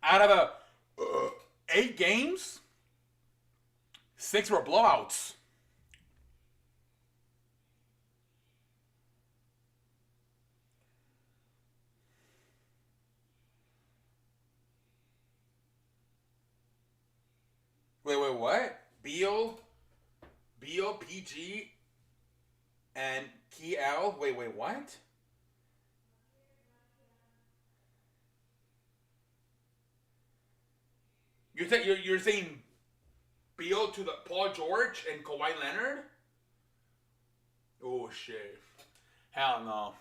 Out of the 8 games, 6 were blowouts. Wait, what? Beal, PG, and TL? Wait, what? You're saying Beal to the Paul George and Kawhi Leonard? Oh shit! Hell no.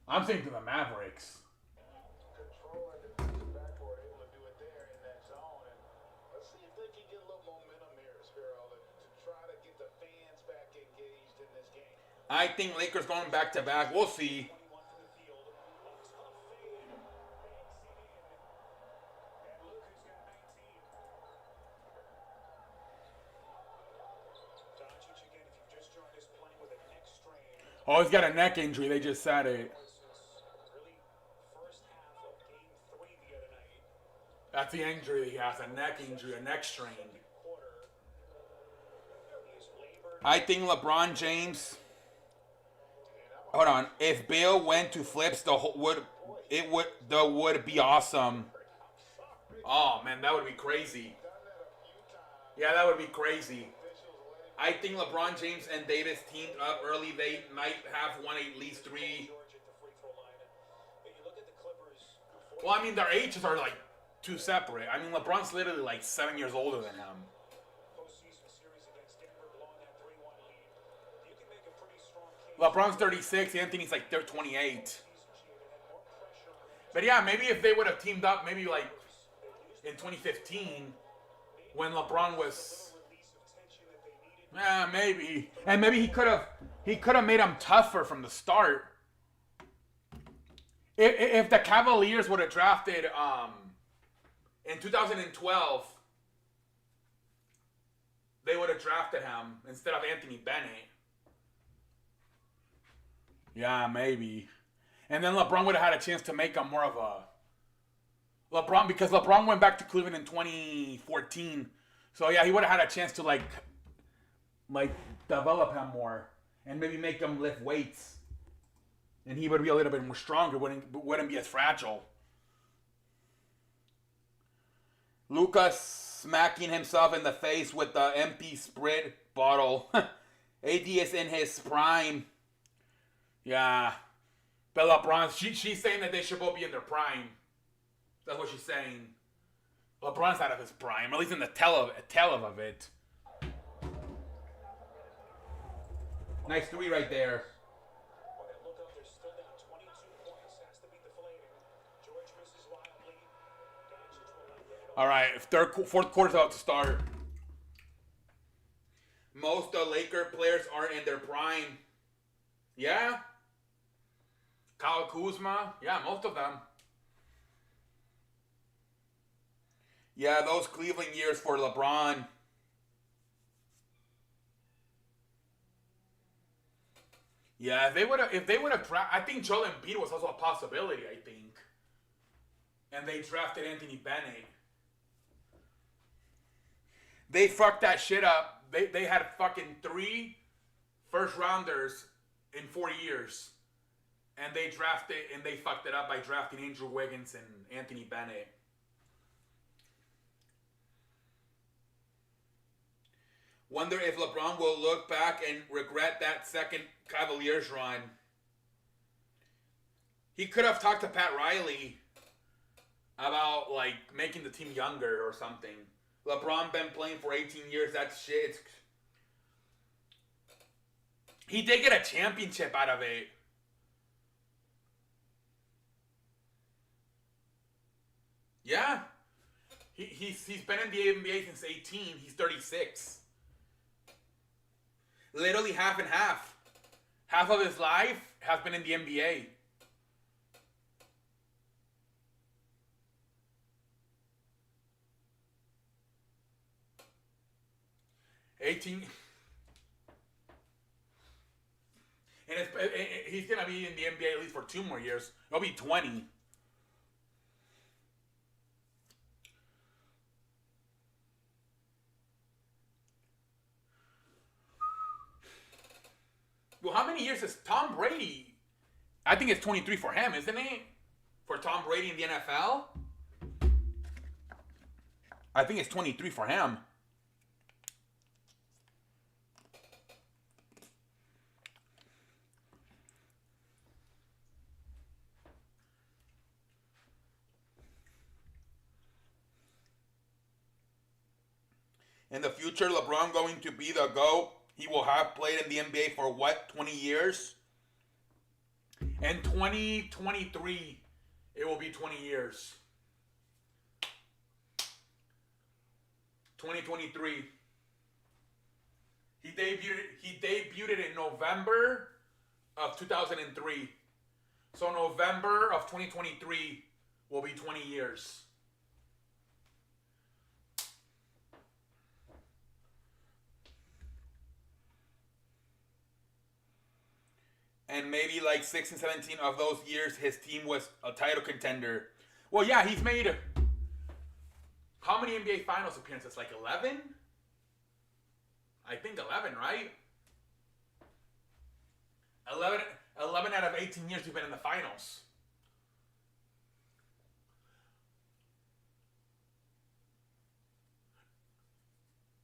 I'm saying to the Mavericks. Control our defensive backcourt, able to do it there in that zone. And let's see if they can get a little momentum here, Sparrow, to try to get the fans back engaged in this game. I think Lakers going back to back. We'll see. 21 from the field. A tough fade. Banks it in. And Luka's got 19. Doncic again, if you've just Oh, he's got a neck injury. They just said it. Really, first half of game 3 the other night. That's the injury he has, a neck injury, a neck strain. Quarter. He's labored. I think LeBron James. Hold on. If Bill went to flips, the would be awesome. Oh man, that would be crazy. Yeah, that would be crazy. I think LeBron James and Davis teamed up early. They might have won at least 3. George at the free throw line. But you look at the Clippers. Well, I mean, their ages are like too separate. I mean, LeBron's literally like 7 years older than him. Postseason series against Denver, blowing that 3-1 lead. You can make a pretty strong case. LeBron's 36. Anthony's like 28. Season she had more pressure. But yeah, maybe if they would have teamed up, maybe like in 2015, when LeBron was, Release of tension that they needed. maybe, and maybe he could have made him tougher from the start. If the Cavaliers would have drafted in 2012, they would have drafted him instead of Anthony Bennett. Yeah, maybe. And then LeBron would have had a chance to make him more of a because LeBron went back to Cleveland in 2014. So yeah, he would have had a chance to like develop him more and maybe make him lift weights. And he would be a little bit more stronger, wouldn't be as fragile. Lucas smacking himself in the face with the empty Sprite bottle. AD is in his prime. Yeah. But LeBron, she's saying that they should both be in their prime. That's what she's saying. LeBron's out of his prime, at least in the tail of it. Nice 3 right there. But look up, they're still down 22 points. Has to beat the Flaming. George misses wildly. Doncic will let that. All right, fourth quarter's about to start. Most of the Laker players are in their prime. Yeah. Kyle Kuzma. Yeah, most of them. Yeah, those Cleveland years for LeBron. Yeah, if they would have I think Joel Embiid was also a possibility, I think. And they drafted Anthony Bennett. They fucked that shit up. They had fucking 3 first rounders in 4 years. And they fucked it up by drafting Andrew Wiggins and Anthony Bennett. Wonder if LeBron will look back and regret that second Cavaliers run. He could have talked to Pat Riley about like making the team younger or something. LeBron been playing for 18 years. That shit. He did get a championship out of it. Yeah. He's been in the NBA since 18. He's 36. Literally half and half. Half of his life has been in the NBA. 18. And he's going to be in the NBA at least for 2 more years. He'll be 20. Well, how many years is Tom Brady? I think it's 23 for him, isn't it? For Tom Brady in the NFL? I think it's 23 for him. In the future, LeBron going to be the GOAT. He will have played in the NBA for what, 20 years? In 2023, it will be 20 years. 2023. He debuted in November of 2003. So November of 2023 will be 20 years. And maybe like 6 and 17 of those years, his team was a title contender. Well, yeah, he's made how many NBA Finals appearances? Like 11? I think 11, right? 11 out of 18 years we've been in the finals.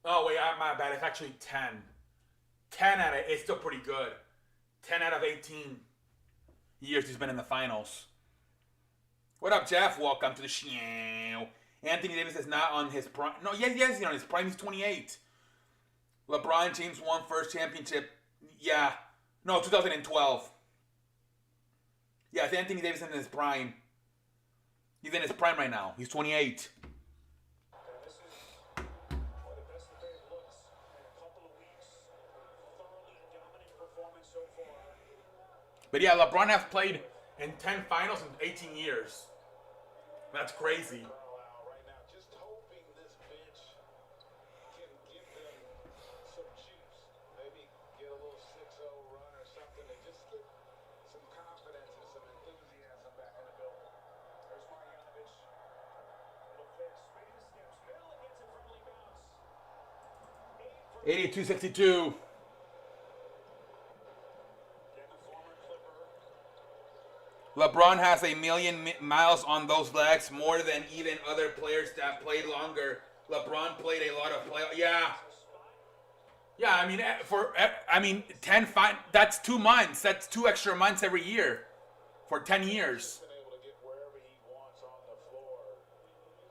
Oh, wait, my bad. It's actually 10. 10 out of, it's still pretty good. 10 out of 18 years he's been in the finals. What up, Jeff? Welcome to the show. Anthony Davis is not on his prime. No, yes, he's on his prime. He's 28. LeBron James won first championship. Yeah. No, 2012. Yeah, it's Anthony Davis in his prime. He's in his prime right now. He's 28. But yeah, LeBron has played in 10 finals in 18 years. That's crazy. Right now, just hoping this bench can give them some juice. Maybe get a little 6-0 run or something and just get some confidence and some enthusiasm back in the building. There's Marjanovic. Little fake spin, steps middle and gets a friendly bounce. 82-62. LeBron has a million miles on those legs, more than even other players that played longer. LeBron played a lot of playoffs. Yeah. Yeah, I mean, 10 that's 2 months. That's 2 extra months every year for 10 years.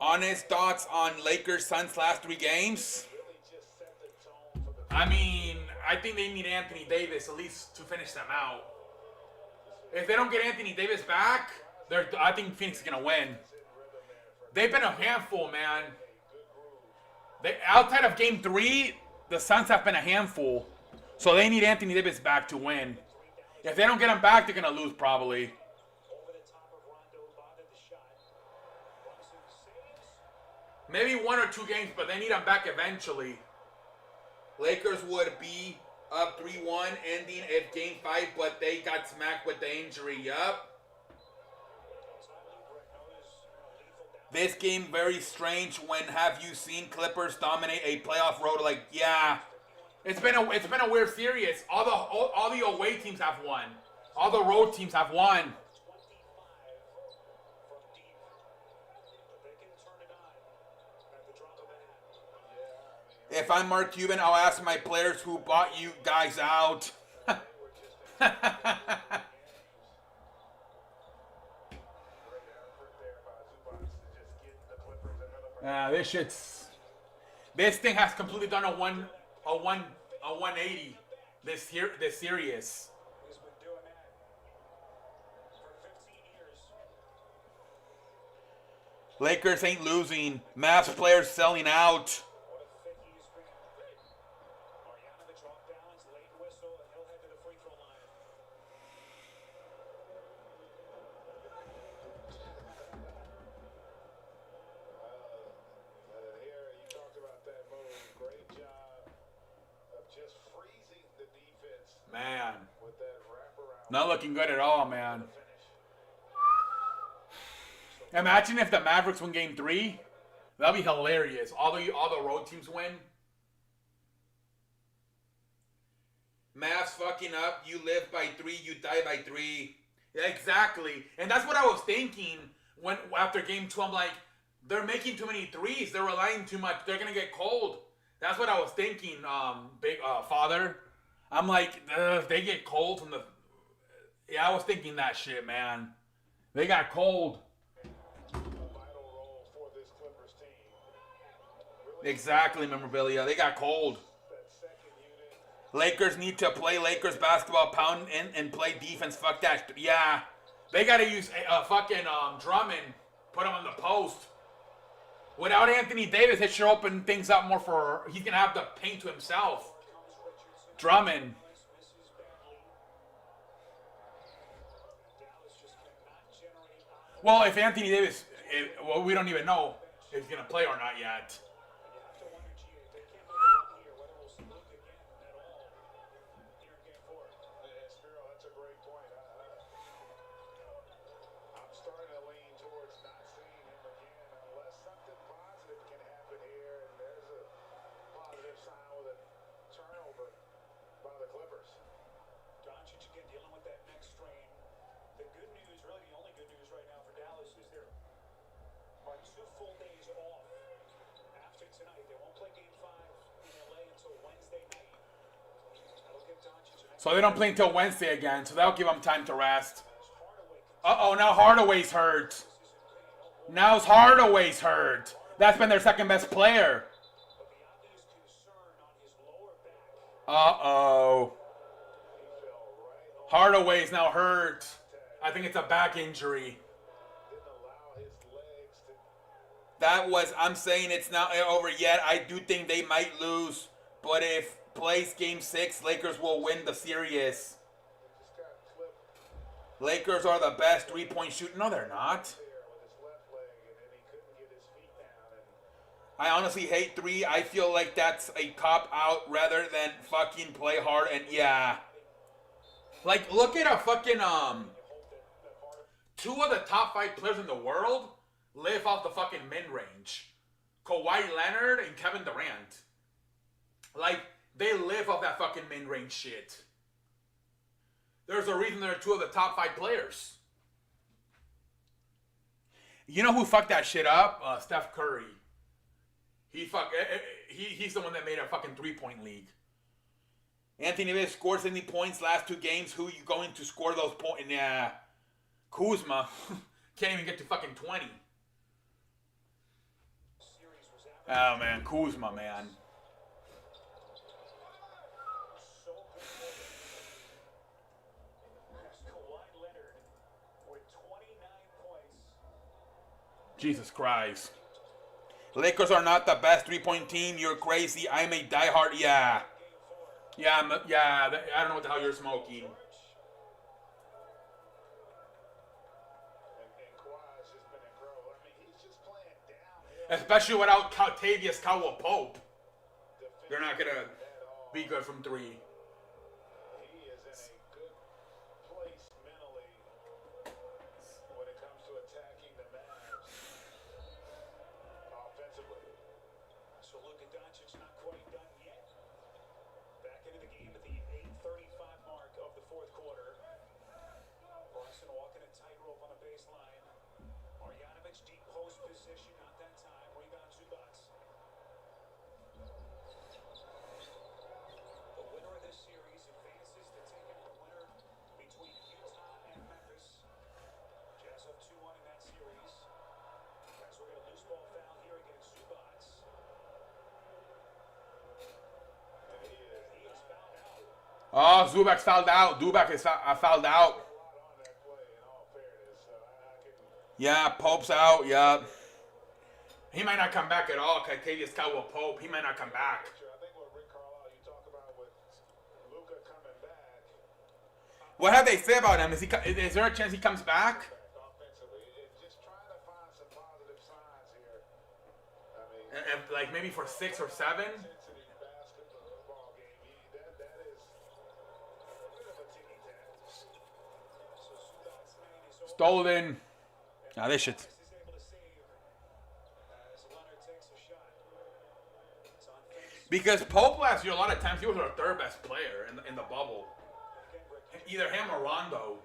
Honest thoughts on Lakers Suns last 3 games? I mean, I think they need Anthony Davis at least to finish them out. If they don't get Anthony Davis back, I think Phoenix is going to win. They've been a handful, man. Outside of Game 3, the Suns have been a handful. So they need Anthony Davis back to win. If they don't get him back, they're going to lose probably. Maybe 1 or 2 games, but they need him back eventually. Lakers would be up 3-1 ending at Game 5, but they got smacked with the injury. Yup. This game very strange. When have you seen Clippers dominate a playoff road? Like, yeah, it's been a weird series. All the away teams have won. All the road teams have won. If I'm Mark Cuban, I'll ask my players who bought you guys out. This thing has completely done a 180 this series. He's been doing that for 15 years. Lakers ain't losing. Mavs players selling out. Marjanovic off balance, late whistle, and he'll head to the free throw line. Here, you talked about that move. Great job of just freezing the defense. Man. With that wraparound. Not looking good at all, man. Imagine if the Mavericks win Game 3. That'd be hilarious. All the road teams win. Mavs fucking up. You live by 3, you die by 3. Yeah, exactly. And that's what I was thinking when after Game 2. I'm like, they're making too many threes. They're relying too much. They're gonna get cold. That's what I was thinking, big father. I'm like, if they get cold from the. Yeah, I was thinking that shit, man. They got cold. Exactly, memorabilia. They got cold. Lakers need to play Lakers basketball, pound in and play defense. Fuck that. Yeah, they got to use fucking Drummond. Put him on the post. Without Anthony Davis, it should open things up more for. He's gonna have the paint to himself. Drummond. Well, if Anthony Davis, well, we don't even know if he's gonna play or not yet. 2 full days off after tonight. They won't play Game 5 in LA until Wednesday night. That'll give Doncic an So they don't play until Wednesday again, so that'll give them time to rest. Hardaway Uh-oh, now Hardaway's hurt. Now Hardaway's hurt. That's been their second best player. but the obvious concern on his lower back. Uh-oh. Hardaway's now hurt. I think it's a back injury. Didn't allow his legs to That was, I'm saying it's not over yet. I do think they might lose. But if plays game 6, Lakers will win the series. just got clipped Lakers are the best three-point shooter. No, they're not. there with his left leg, and then he couldn't get his feet down. And I honestly hate 3. I feel like that's a cop-out rather than fucking play hard. And yeah. Like, look at a fucking, two of the top 5 players in the world live off the fucking mid-range. Kawhi Leonard and Kevin Durant. Like, they live off that fucking mid-range shit. There's a reason they're 2 of the top 5 players. You know who fucked that shit up? Steph Curry. He's the one that made a fucking 3-point league. Anthony Davis scored 70 points last 2 games. Who you going to score those points? Yeah. Kuzma. Can't even get to fucking 20. Oh, man. Kuzma, man. So good for him. As Kawhi Leonard with 29 points. Jesus Christ. Lakers are not the best 3-point team. You're crazy. I'm a diehard. Yeah. Yeah, I don't know what the hell you're smoking. and Kawhi's just been incredible. I mean, he's just playing downhill Especially without Tavius Caldwell Pope. defense You're not going to at all. be good from 3. He is in a good place mentally when it comes to attacking the Mavs offensively. So Luka Doncic not quite done yet. Back into the game at the 8:35 mark of the 4th quarter. Brunson walking a tightrope on the baseline. Marjanovic deep post position, not that time. Rebound Zubac. The winner of this series advances to take on the winner between Utah and Memphis. Jazz up 2-1 in that series. As we're going to loose ball foul here against Zubac. He is fouled out. Oh, Zubac's fouled out. Zubac is fouled out. A lot on that play, in all fairness. So I can Yeah, Pope's out. Yeah. He might not come back at all. Tavius Caldwell Pope. He might not come back. picture. I think what Rick Carlisle you talk about with Luka coming back What have they said about him? Is there a chance he comes back? offensively, it's just trying to find some positive signs here. I mean, Like maybe for 6 or 7? intensity basketball game. That is a bit of a ticky tack. So Zubac's man is over. Stolen. Now this shit. Is able to save as Leonard takes a shot. It's on face. Because Pope last year, a lot of times he was our 3rd best player in the bubble. Again, Rick, Either him or Rondo.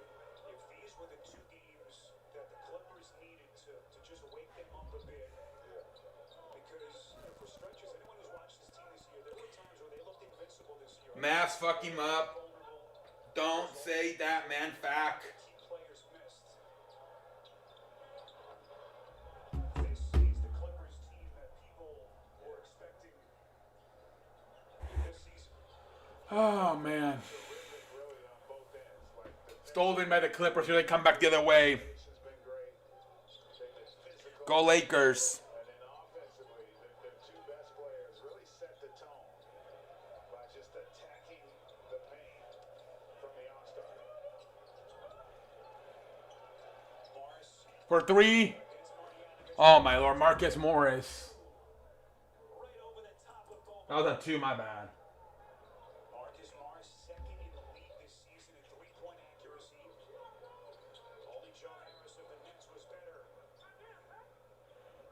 if these were the 2 games that the Clippers needed to just wake them up a bit, because for stretches, anyone who's watched this team this year, there were times where they looked invincible this year. Mavs fuck him up. Vulnerable. Don't say that, man. Fact. Key players missed. This is the Clippers team that people were expecting this season. Oh, man. Really on both ends. Like the Stolen by the Clippers. Here they come back the other way. defense has been great. They've been physical. Go Lakers. And then offensively, the 2 best players really set the tone by just attacking the paint from the All-Star. Morris For 3. against Marjanovic. Oh, my Lord. Marcus Morris. Right over the top of both. That was a 2, my bad. Marcus Morris second in the league this season in 3-point accuracy. Only Joe Harris of the Knicks was better.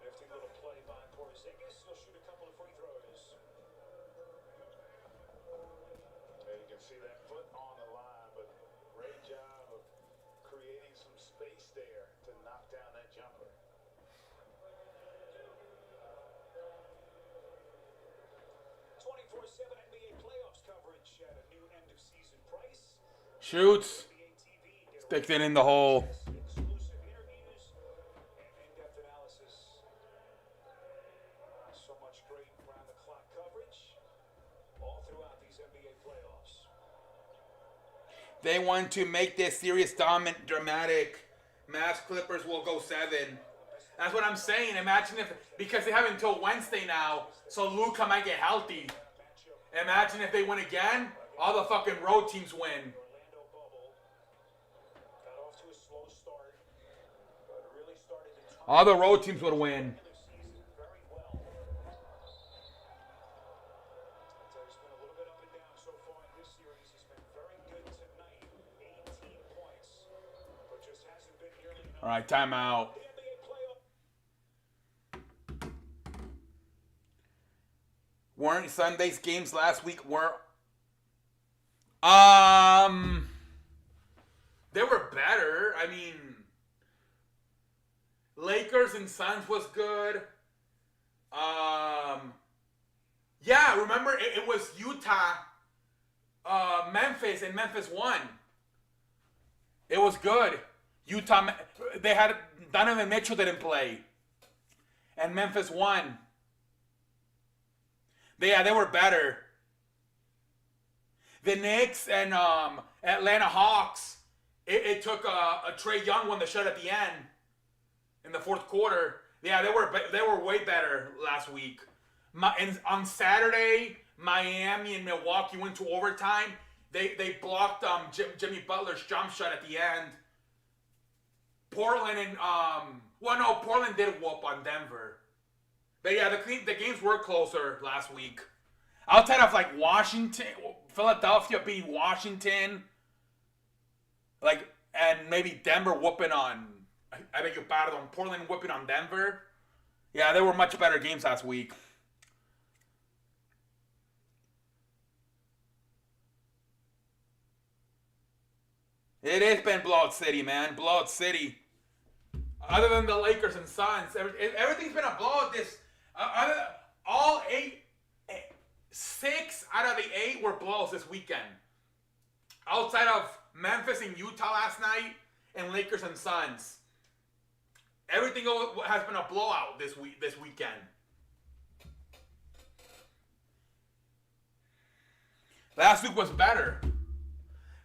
Nifty little play by Porzingis. He'll shoot a couple of free throws. And you can see that foot on the line, but great job of creating some space there to knock down that jumper. Shoots. Sticked it in the hole. Exclusive interviews and in-depth analysis. So much great round-the-clock coverage all throughout these NBA playoffs. They want to make this series dramatic. Mavs Clippers will go 7. That's what I'm saying. Imagine if, because they have until Wednesday now, so Luka might get healthy. Imagine if they win again, all the fucking road teams win. Orlando bubble got off to a slow start, but really started to turn All the road teams would win. the season very well. There's been a little bit up and down so far in this series. He's been very good tonight, 18 points, but just hasn't been nearly enough. All right, timeout. The NBA playoff. Weren't Sunday's games last week they were better. I mean, Lakers and Suns was good. Yeah, remember it was Utah, Memphis, and Memphis won. It was good. Utah, they had Donovan Mitchell didn't play, and Memphis won. They were better. The Knicks and Atlanta Hawks, it took a Trae Young won the shot at the end in the fourth quarter. Yeah, they were way better last week. And on Saturday, Miami and Milwaukee went to overtime. They blocked Jimmy Butler's jump shot at the end. Portland and Portland did whoop on Denver. But yeah, the games were closer last week. Outside of like Washington, Philadelphia beating Washington, and maybe Denver whooping on, I beg your pardon, Portland whooping on Denver. Yeah, they were much better games last week. It has been blowout city, man. Blowout city. Other than the Lakers and Suns, everything's been a blowout. All 6 out of the 8 were blowouts this weekend. Outside of Memphis and Utah last night, and Lakers and Suns, everything has been a blowout this weekend. Last week was better.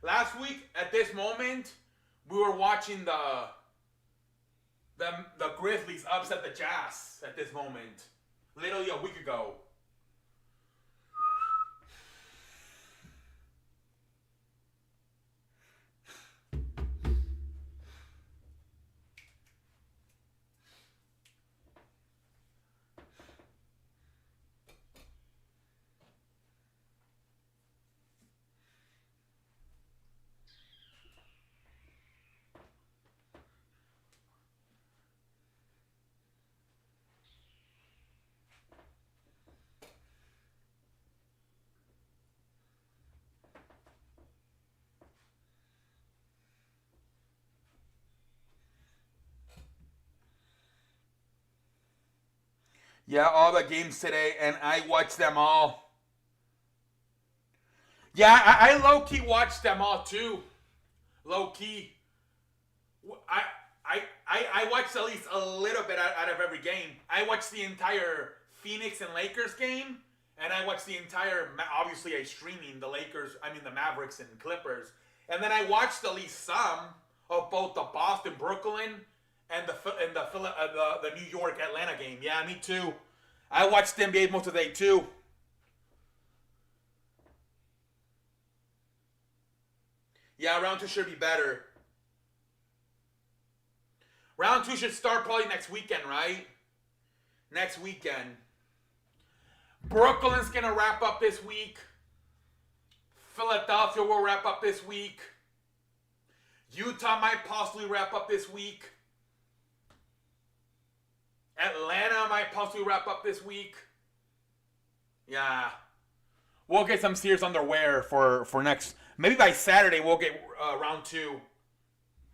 Last week, at this moment, we were watching the Grizzlies upset the Jazz at this moment. Literally a week ago. Yeah, all the games today, and I watched them all. Yeah, I low-key watched them all too. Low-key. I watched at least a little bit out of every game. I watched the entire Phoenix and Lakers game, and I watched the entire, obviously I streaming the Mavericks and Clippers. And then I watched at least some of both the Boston, Brooklyn, and the New York Atlanta game. Yeah, me too. I watched the NBA most of the day too. Yeah, round 2 should be better. Round 2 should start probably next weekend, right? Next weekend. Brooklyn's gonna wrap up this week. Philadelphia will wrap up this week. Utah might possibly wrap up this week. Atlanta might possibly wrap up this week. Yeah. We'll get some serious underwear for next. Maybe by Saturday we'll get round 2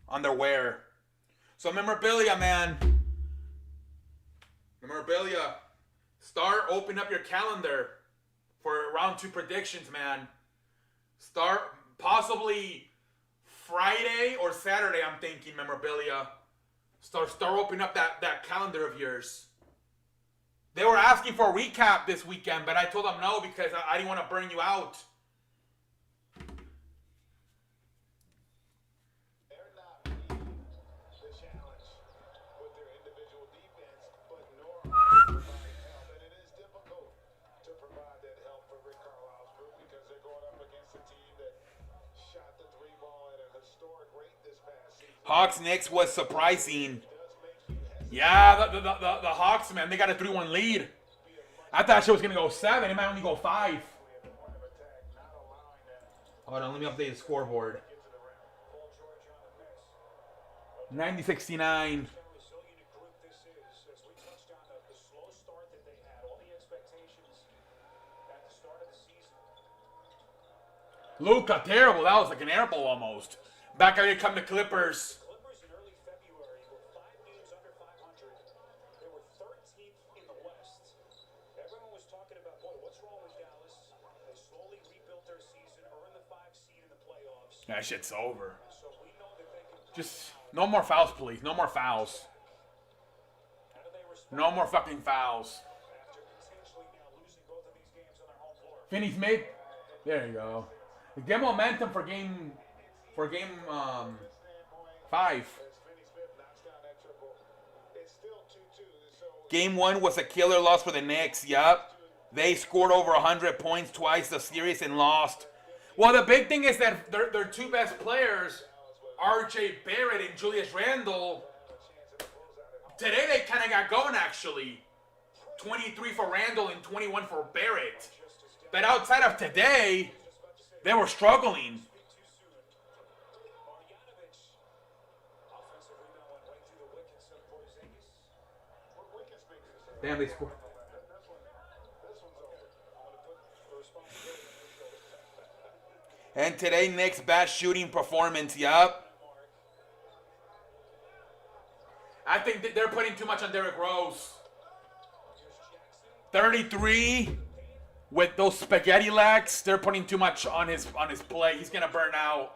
underwear. So memorabilia, man. Memorabilia. Start opening up your calendar for round 2 predictions, man. Start possibly Friday or Saturday, I'm thinking, memorabilia. Start opening up that calendar of yours. They were asking for a recap this weekend, but I told them no because I didn't want to burn you out. They're not meeting the challenge with their individual defense, but nor are they providing help. And it is difficult to provide that help for Rick Carlisle's group because they're going up against a team that shot the three ball at a historic rate this past season. Hawks Knicks was surprising. Yeah, the Hawks, man, they got a 3-1 lead. I thought she was going to go 7. It might only go 5. Hold on, let me update the scoreboard. 90-69. Luka, terrible. That was like an airball almost. Back out here come the Clippers. Clippers in early February were 5 games under 500. They were 13th in the West. Everyone was talking about, boy, what's wrong with Dallas? They slowly rebuilt their season, earned the 5 seed in the playoffs. That shit's over. So we know that they can Just no more fouls, please. No more fouls. How do they respond No more fucking fouls. after potentially now losing both of these games on their home floor? Finney Smith. There you go. Get momentum for game 5. As Finney Smith knocks down that triple, it's still 2-2. So Game 1 was a killer loss for the Knicks. Yup. They scored over 100 points twice the series and lost. Well, the big thing is that their two best players, R.J. Barrett and Julius Randle, today they kind of got going actually. 23 for Randle and 21 for Barrett. But outside of today, they were struggling. Damn, they scored. And today, Knicks' best shooting performance, yup. I think that they're putting too much on Derrick Rose. 33 with those spaghetti legs. They're putting too much on his play. He's gonna burn out.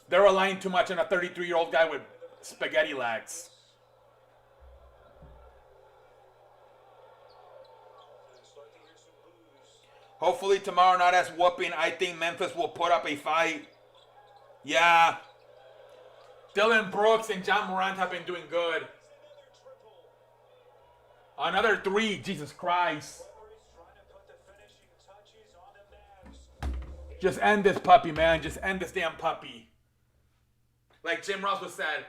They're relying too much on a 33-year-old guy with spaghetti legs. Hopefully tomorrow not as whooping. I think Memphis will put up a fight. Yeah. Dylan Brooks and John Morant have been doing good. Another 3. Jesus Christ. Just end this puppy, man. Just end this damn puppy. Like Jim Ross was said,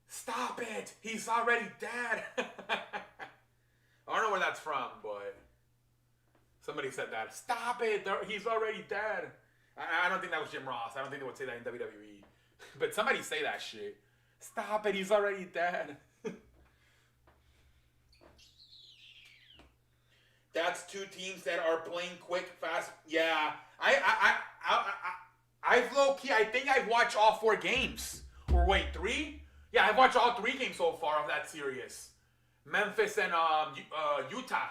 stop it. He's already dead. I don't know where that's from, but somebody said that. Stop it. He's already dead. I don't think that was Jim Ross. I don't think they would say that in WWE. But somebody say that shit. Stop it. He's already dead. That's 2 teams that are playing quick, fast. Yeah. I've low-key, I think I've watched all 4 games. Or wait, 3? Yeah, I've watched all 3 games so far of that series. Memphis and Utah.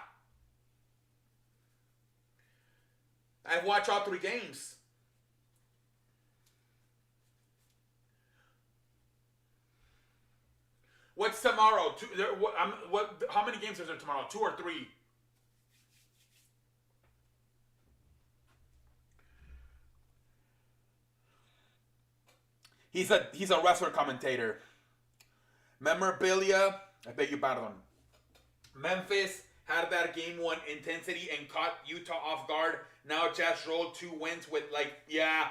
I've watched all 3 games. What's tomorrow? How many games is there tomorrow? 2 or 3? He's a wrestler commentator. Memorabilia. I beg your pardon. Memphis had that game 1 intensity and caught Utah off guard. Now just rolled 2 wins with yeah.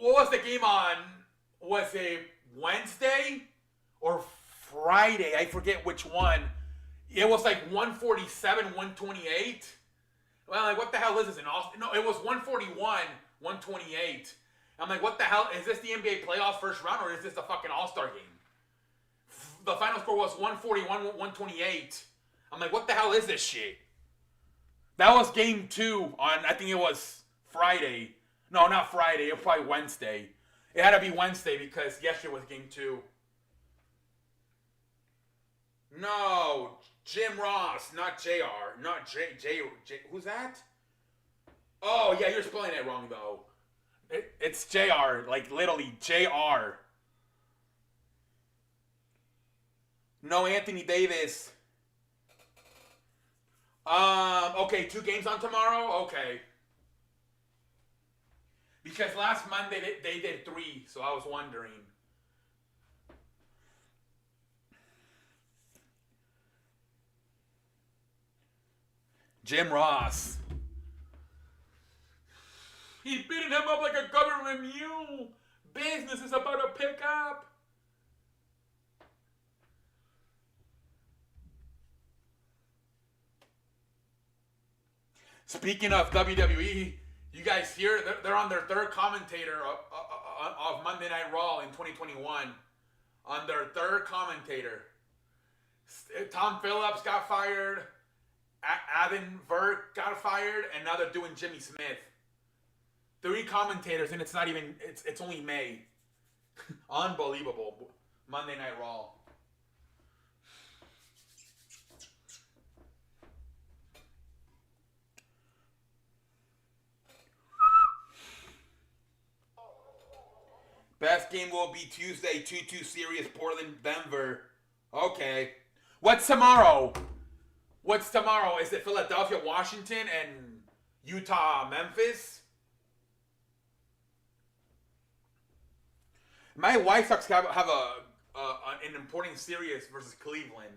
What was the game on? Was it Wednesday or Friday? I forget which one. It was like 147, 128. Well, like what the hell is this in Austin? No, it was 141, 128. I'm like, what the hell? Is this the NBA playoffs first round or is this the fucking All-Star game? The final score was 141, 128. I'm like, what the hell is this shit? That was game 2 on, I think it was Friday. No, not Friday. It was probably Wednesday. It had to be Wednesday because yesterday was game 2. No, Jim Ross, not JR. Not J. Who's that? Oh, yeah, you're spelling it wrong, though. It's JR, like literally JR. No Anthony Davis. Okay, 2 games on tomorrow? Okay. Because last Monday they did 3, so I was wondering. Jim Ross. He's beating him up like a government mule. Business is about to pick up. Speaking of WWE, you guys hear they're on their 3rd commentator of Monday Night Raw in 2021. On their 3rd commentator. Tom Phillips got fired. Adam Verk got fired. And now they're doing Jimmy Smith. 3 commentators, and it's not even, it's only May. Unbelievable. Monday Night Raw. Best game will be Tuesday, 2-2 series, Portland, Denver. Okay. What's tomorrow? What's tomorrow? Is it Philadelphia, Washington, and Utah, Memphis? My White Sox have an important series versus Cleveland.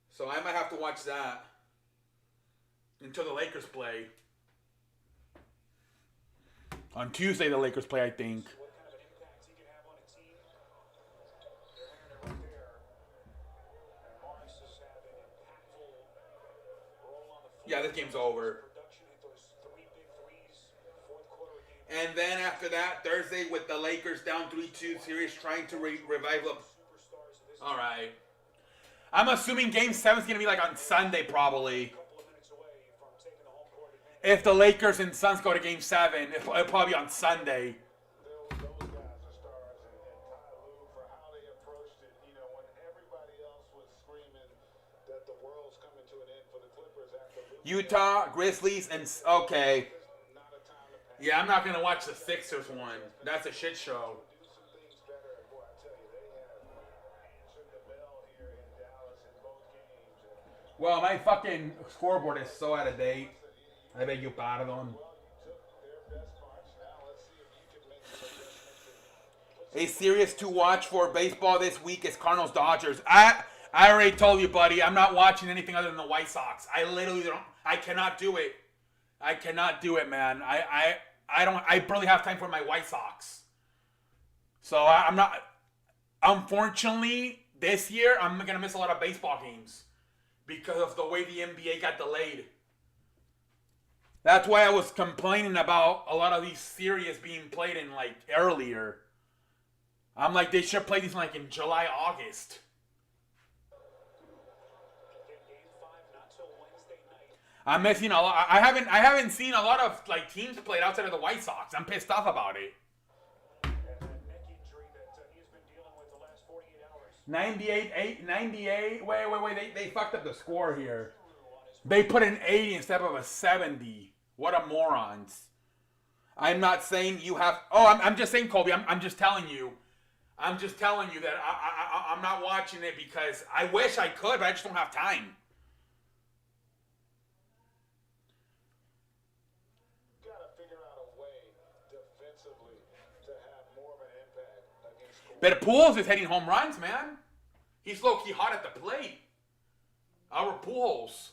So I might have to watch that until the Lakers play. On Tuesday, the Lakers play, I think. What kind of an impact he can have on a team? They're hearing it right there. And Morris has had an impactful role on the floor. Yeah, this game's over. Production hit those 3 big threes, 4th quarter of game. And then after that, Thursday with the Lakers down 3-2 series, trying to revive them. Superstars of this All right. I'm assuming Game 7 is going to be like on Sunday, probably. couple of minutes away from taking the home court advantage. If the Lakers and Suns go to Game 7, it'll probably be on Sunday. Those guys are stars, and Ty Lue for how they approached it. You know, when everybody else was screaming that the world's coming to an end for the Clippers after losing, Utah, Grizzlies, and... Okay. not a time to panic. Yeah, I'm not going to watch the Sixers one. That's a shit show. Do some things better, and boy, I tell you, they have answered the bell here in Dallas in both games. And Well, my fucking scoreboard is so out of date. I beg your pardon. well, you took their best parts. Now let's see if you can make some adjustments. And A series to watch for baseball this week is Cardinals-Dodgers. I already told you, buddy, I'm not watching anything other than the White Sox. I literally don't. I cannot do it. I cannot do it, man. I don't. I barely have time for my White Sox. So I'm not. Unfortunately, this year I'm gonna miss a lot of baseball games because of the way the NBA got delayed. That's why I was complaining about a lot of these series being played in like earlier. I'm like, they should play these like in July, August. Again, game 5 not till Wednesday night. I'm missing a lot. I haven't seen a lot of like teams played outside of the White Sox. I'm pissed off about it. And that neck injury that he has been dealing with the last 48 hours. 98. Wait. They fucked up the score here. They put an 80 instead of a 70. What a morons. I'm not saying you have... Oh, I'm just saying, Colby. I'm just telling you. I'm just telling you that I'm not watching it because I wish I could, but I just don't have time. you got to figure out a way defensively to have more of an impact against Cleveland. But Pujols is hitting home runs, man. He's low-key hot at the plate. Our Pujols.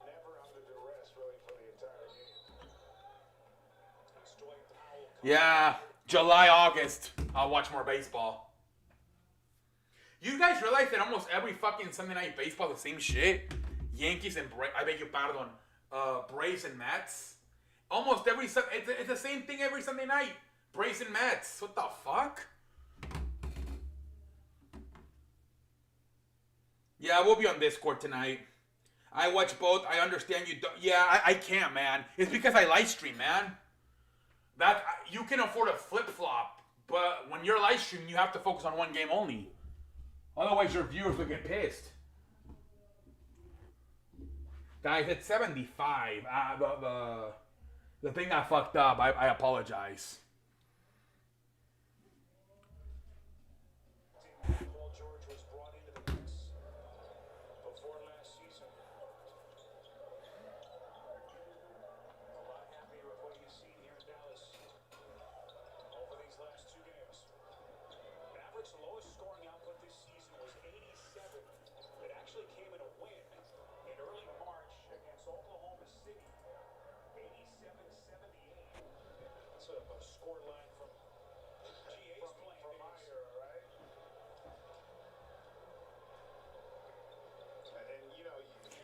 Never under duress, really, for the entire game. It's Dwight Powell. Yeah, July, August. I'll watch more baseball. You guys realize that almost every fucking Sunday night baseball is the same shit? Yankees and I beg your pardon, Braves and Mets. Almost every it's the same thing every Sunday night. Braves and Mets. What the fuck? Yeah, we'll be on Discord tonight. I watch both. I understand you. Yeah, I can't, man. It's because I live stream, man. That you can afford a flip flop, but when you're live streaming, you have to focus on one game only. Otherwise, your viewers will get pissed. Guys, it's 75. The thing got fucked up. I apologize. Paul George was brought into the mix before last season. A lot happier with what he's seen here in Dallas over these last 2 games. Mavericks' lowest scoring output this season was 87. It actually came in a win in early March against Oklahoma City, 87-78. That's a score line from GA's playing From my days. era, right? And you know,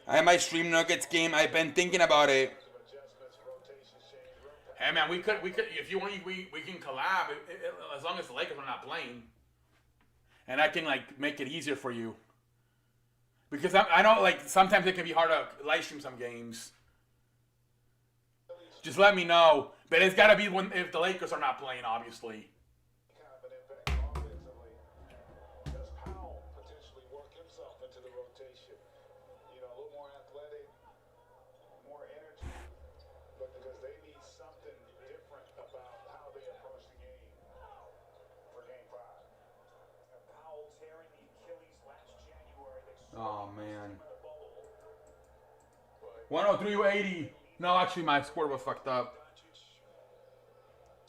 I might stream Nuggets game. I've been thinking about it. adjustments, rotations, change, room Hey man, we could if you want we can collab as long as the Lakers are not playing, and I can like make it easier for you. Because I know like sometimes it can be hard to live stream some games. Just let me know, but it's gotta be when if the Lakers are not playing, obviously. kind of an impact offensively. Does Powell potentially work himself into the rotation? You know, a little more athletic, more energy, but because they need something different about how they approach the game for Game 5. Powell tearing the Achilles last January. They Oh man. in the bubble. 103-80. No, actually my score was fucked up. Doncic.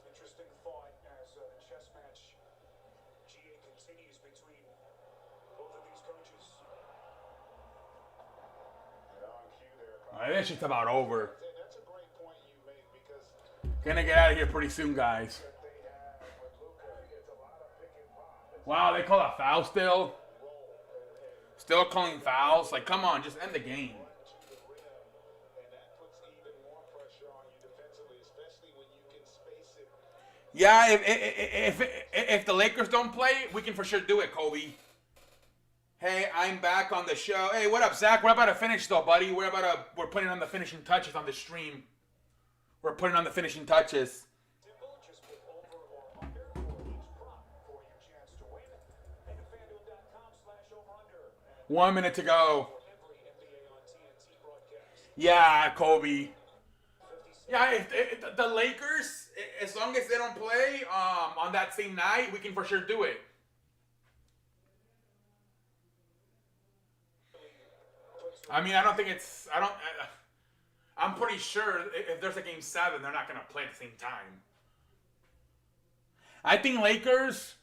Interesting thought as the chess match GA continues between both of these coaches. And on cue there, Alright, this shit's about over. that's a great point you make because Gonna get out of here pretty soon, guys. what they have with Luka, it's a lot of pick and pop. It's Wow, they call a foul still. roll and Still calling fouls. Like, come on, just end the game. to the rim, and that puts even more pressure on you defensively, especially when you can space it. Yeah, if the Lakers don't play, we can for sure do it, Kobe. Hey, I'm back on the show. Hey, what up, Zach? We're about to finish though, buddy. We're putting on the finishing touches on the stream. We're putting on the finishing touches. Simple, just put over or under for each prop for your chance to win. Head to FanDuel.com/over/under. And 1 minute to go. for every NBA on TNT broadcast. Yeah, Kobe. 56. Yeah, if the Lakers, as long as they don't play on that same night, we can for sure do it. I mean, I don't think it's. I'm pretty sure if there's a game 7, they're not gonna play at the same time. I think Lakers.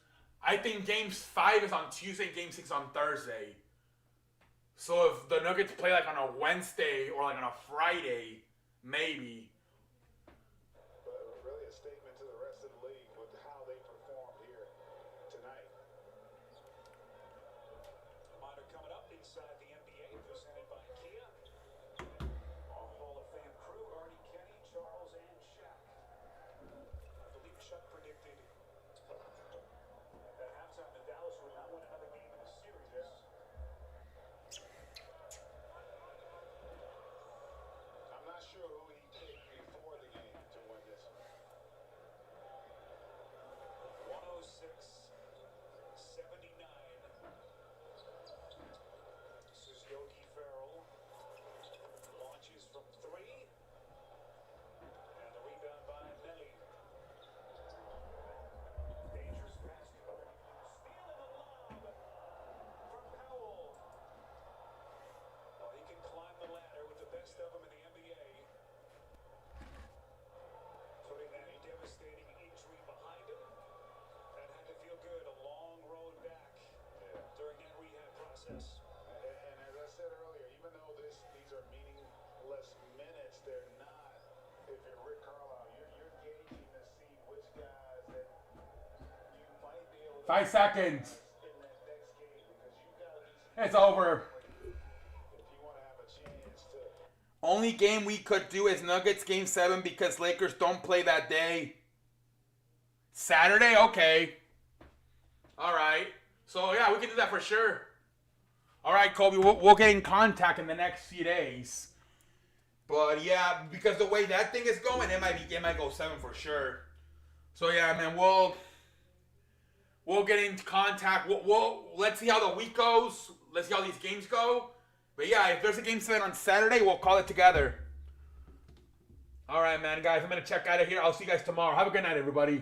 I think game 5 is on Tuesday, game 6 on Thursday. So if the Nuggets play like on a Wednesday or like on a Friday, maybe. But really a statement to the rest of the league with how they performed here tonight. Reminder coming up inside the NBA, presented by Kia. Our Hall of Fame crew, Ernie, Kenny, Charles, and Shaq. I believe Chuck predicted at halftime that Dallas would not win another game in the series. I'm not sure who he picked before the game to win this. 106-79. This is Yogi Ferrell. Launches from 3. And the rebound by Melly. Dangerous pass covered. Stealing the lob from Powell. Oh, he can climb the ladder with the best of them in the NBA. Putting that devastating injury behind him. That had to feel good. A long road back during that rehab process. And as I said earlier, even though these are meaningless minutes, they're not. If you're Rick Carlisle, you're gauging to see which guys that you might be able to 5 seconds. in that next game because you've got these It's over. if you want to have a chance to. Only game we could do is Nuggets game 7 because Lakers don't play that day. Saturday? Okay. Alright. So, yeah, we can do that for sure. Alright, Kobe, we'll get in contact in the next few days. But, yeah, because the way that thing is going, it might go 7 for sure. So, yeah, man, we'll get in contact. Let's see how the week goes. Let's see how these games go. But, yeah, if there's a game 7 on Saturday, we'll call it together. All All right, man, guys. I'm gonna check out of here. I'll see you guys tomorrow. Have a good night, everybody.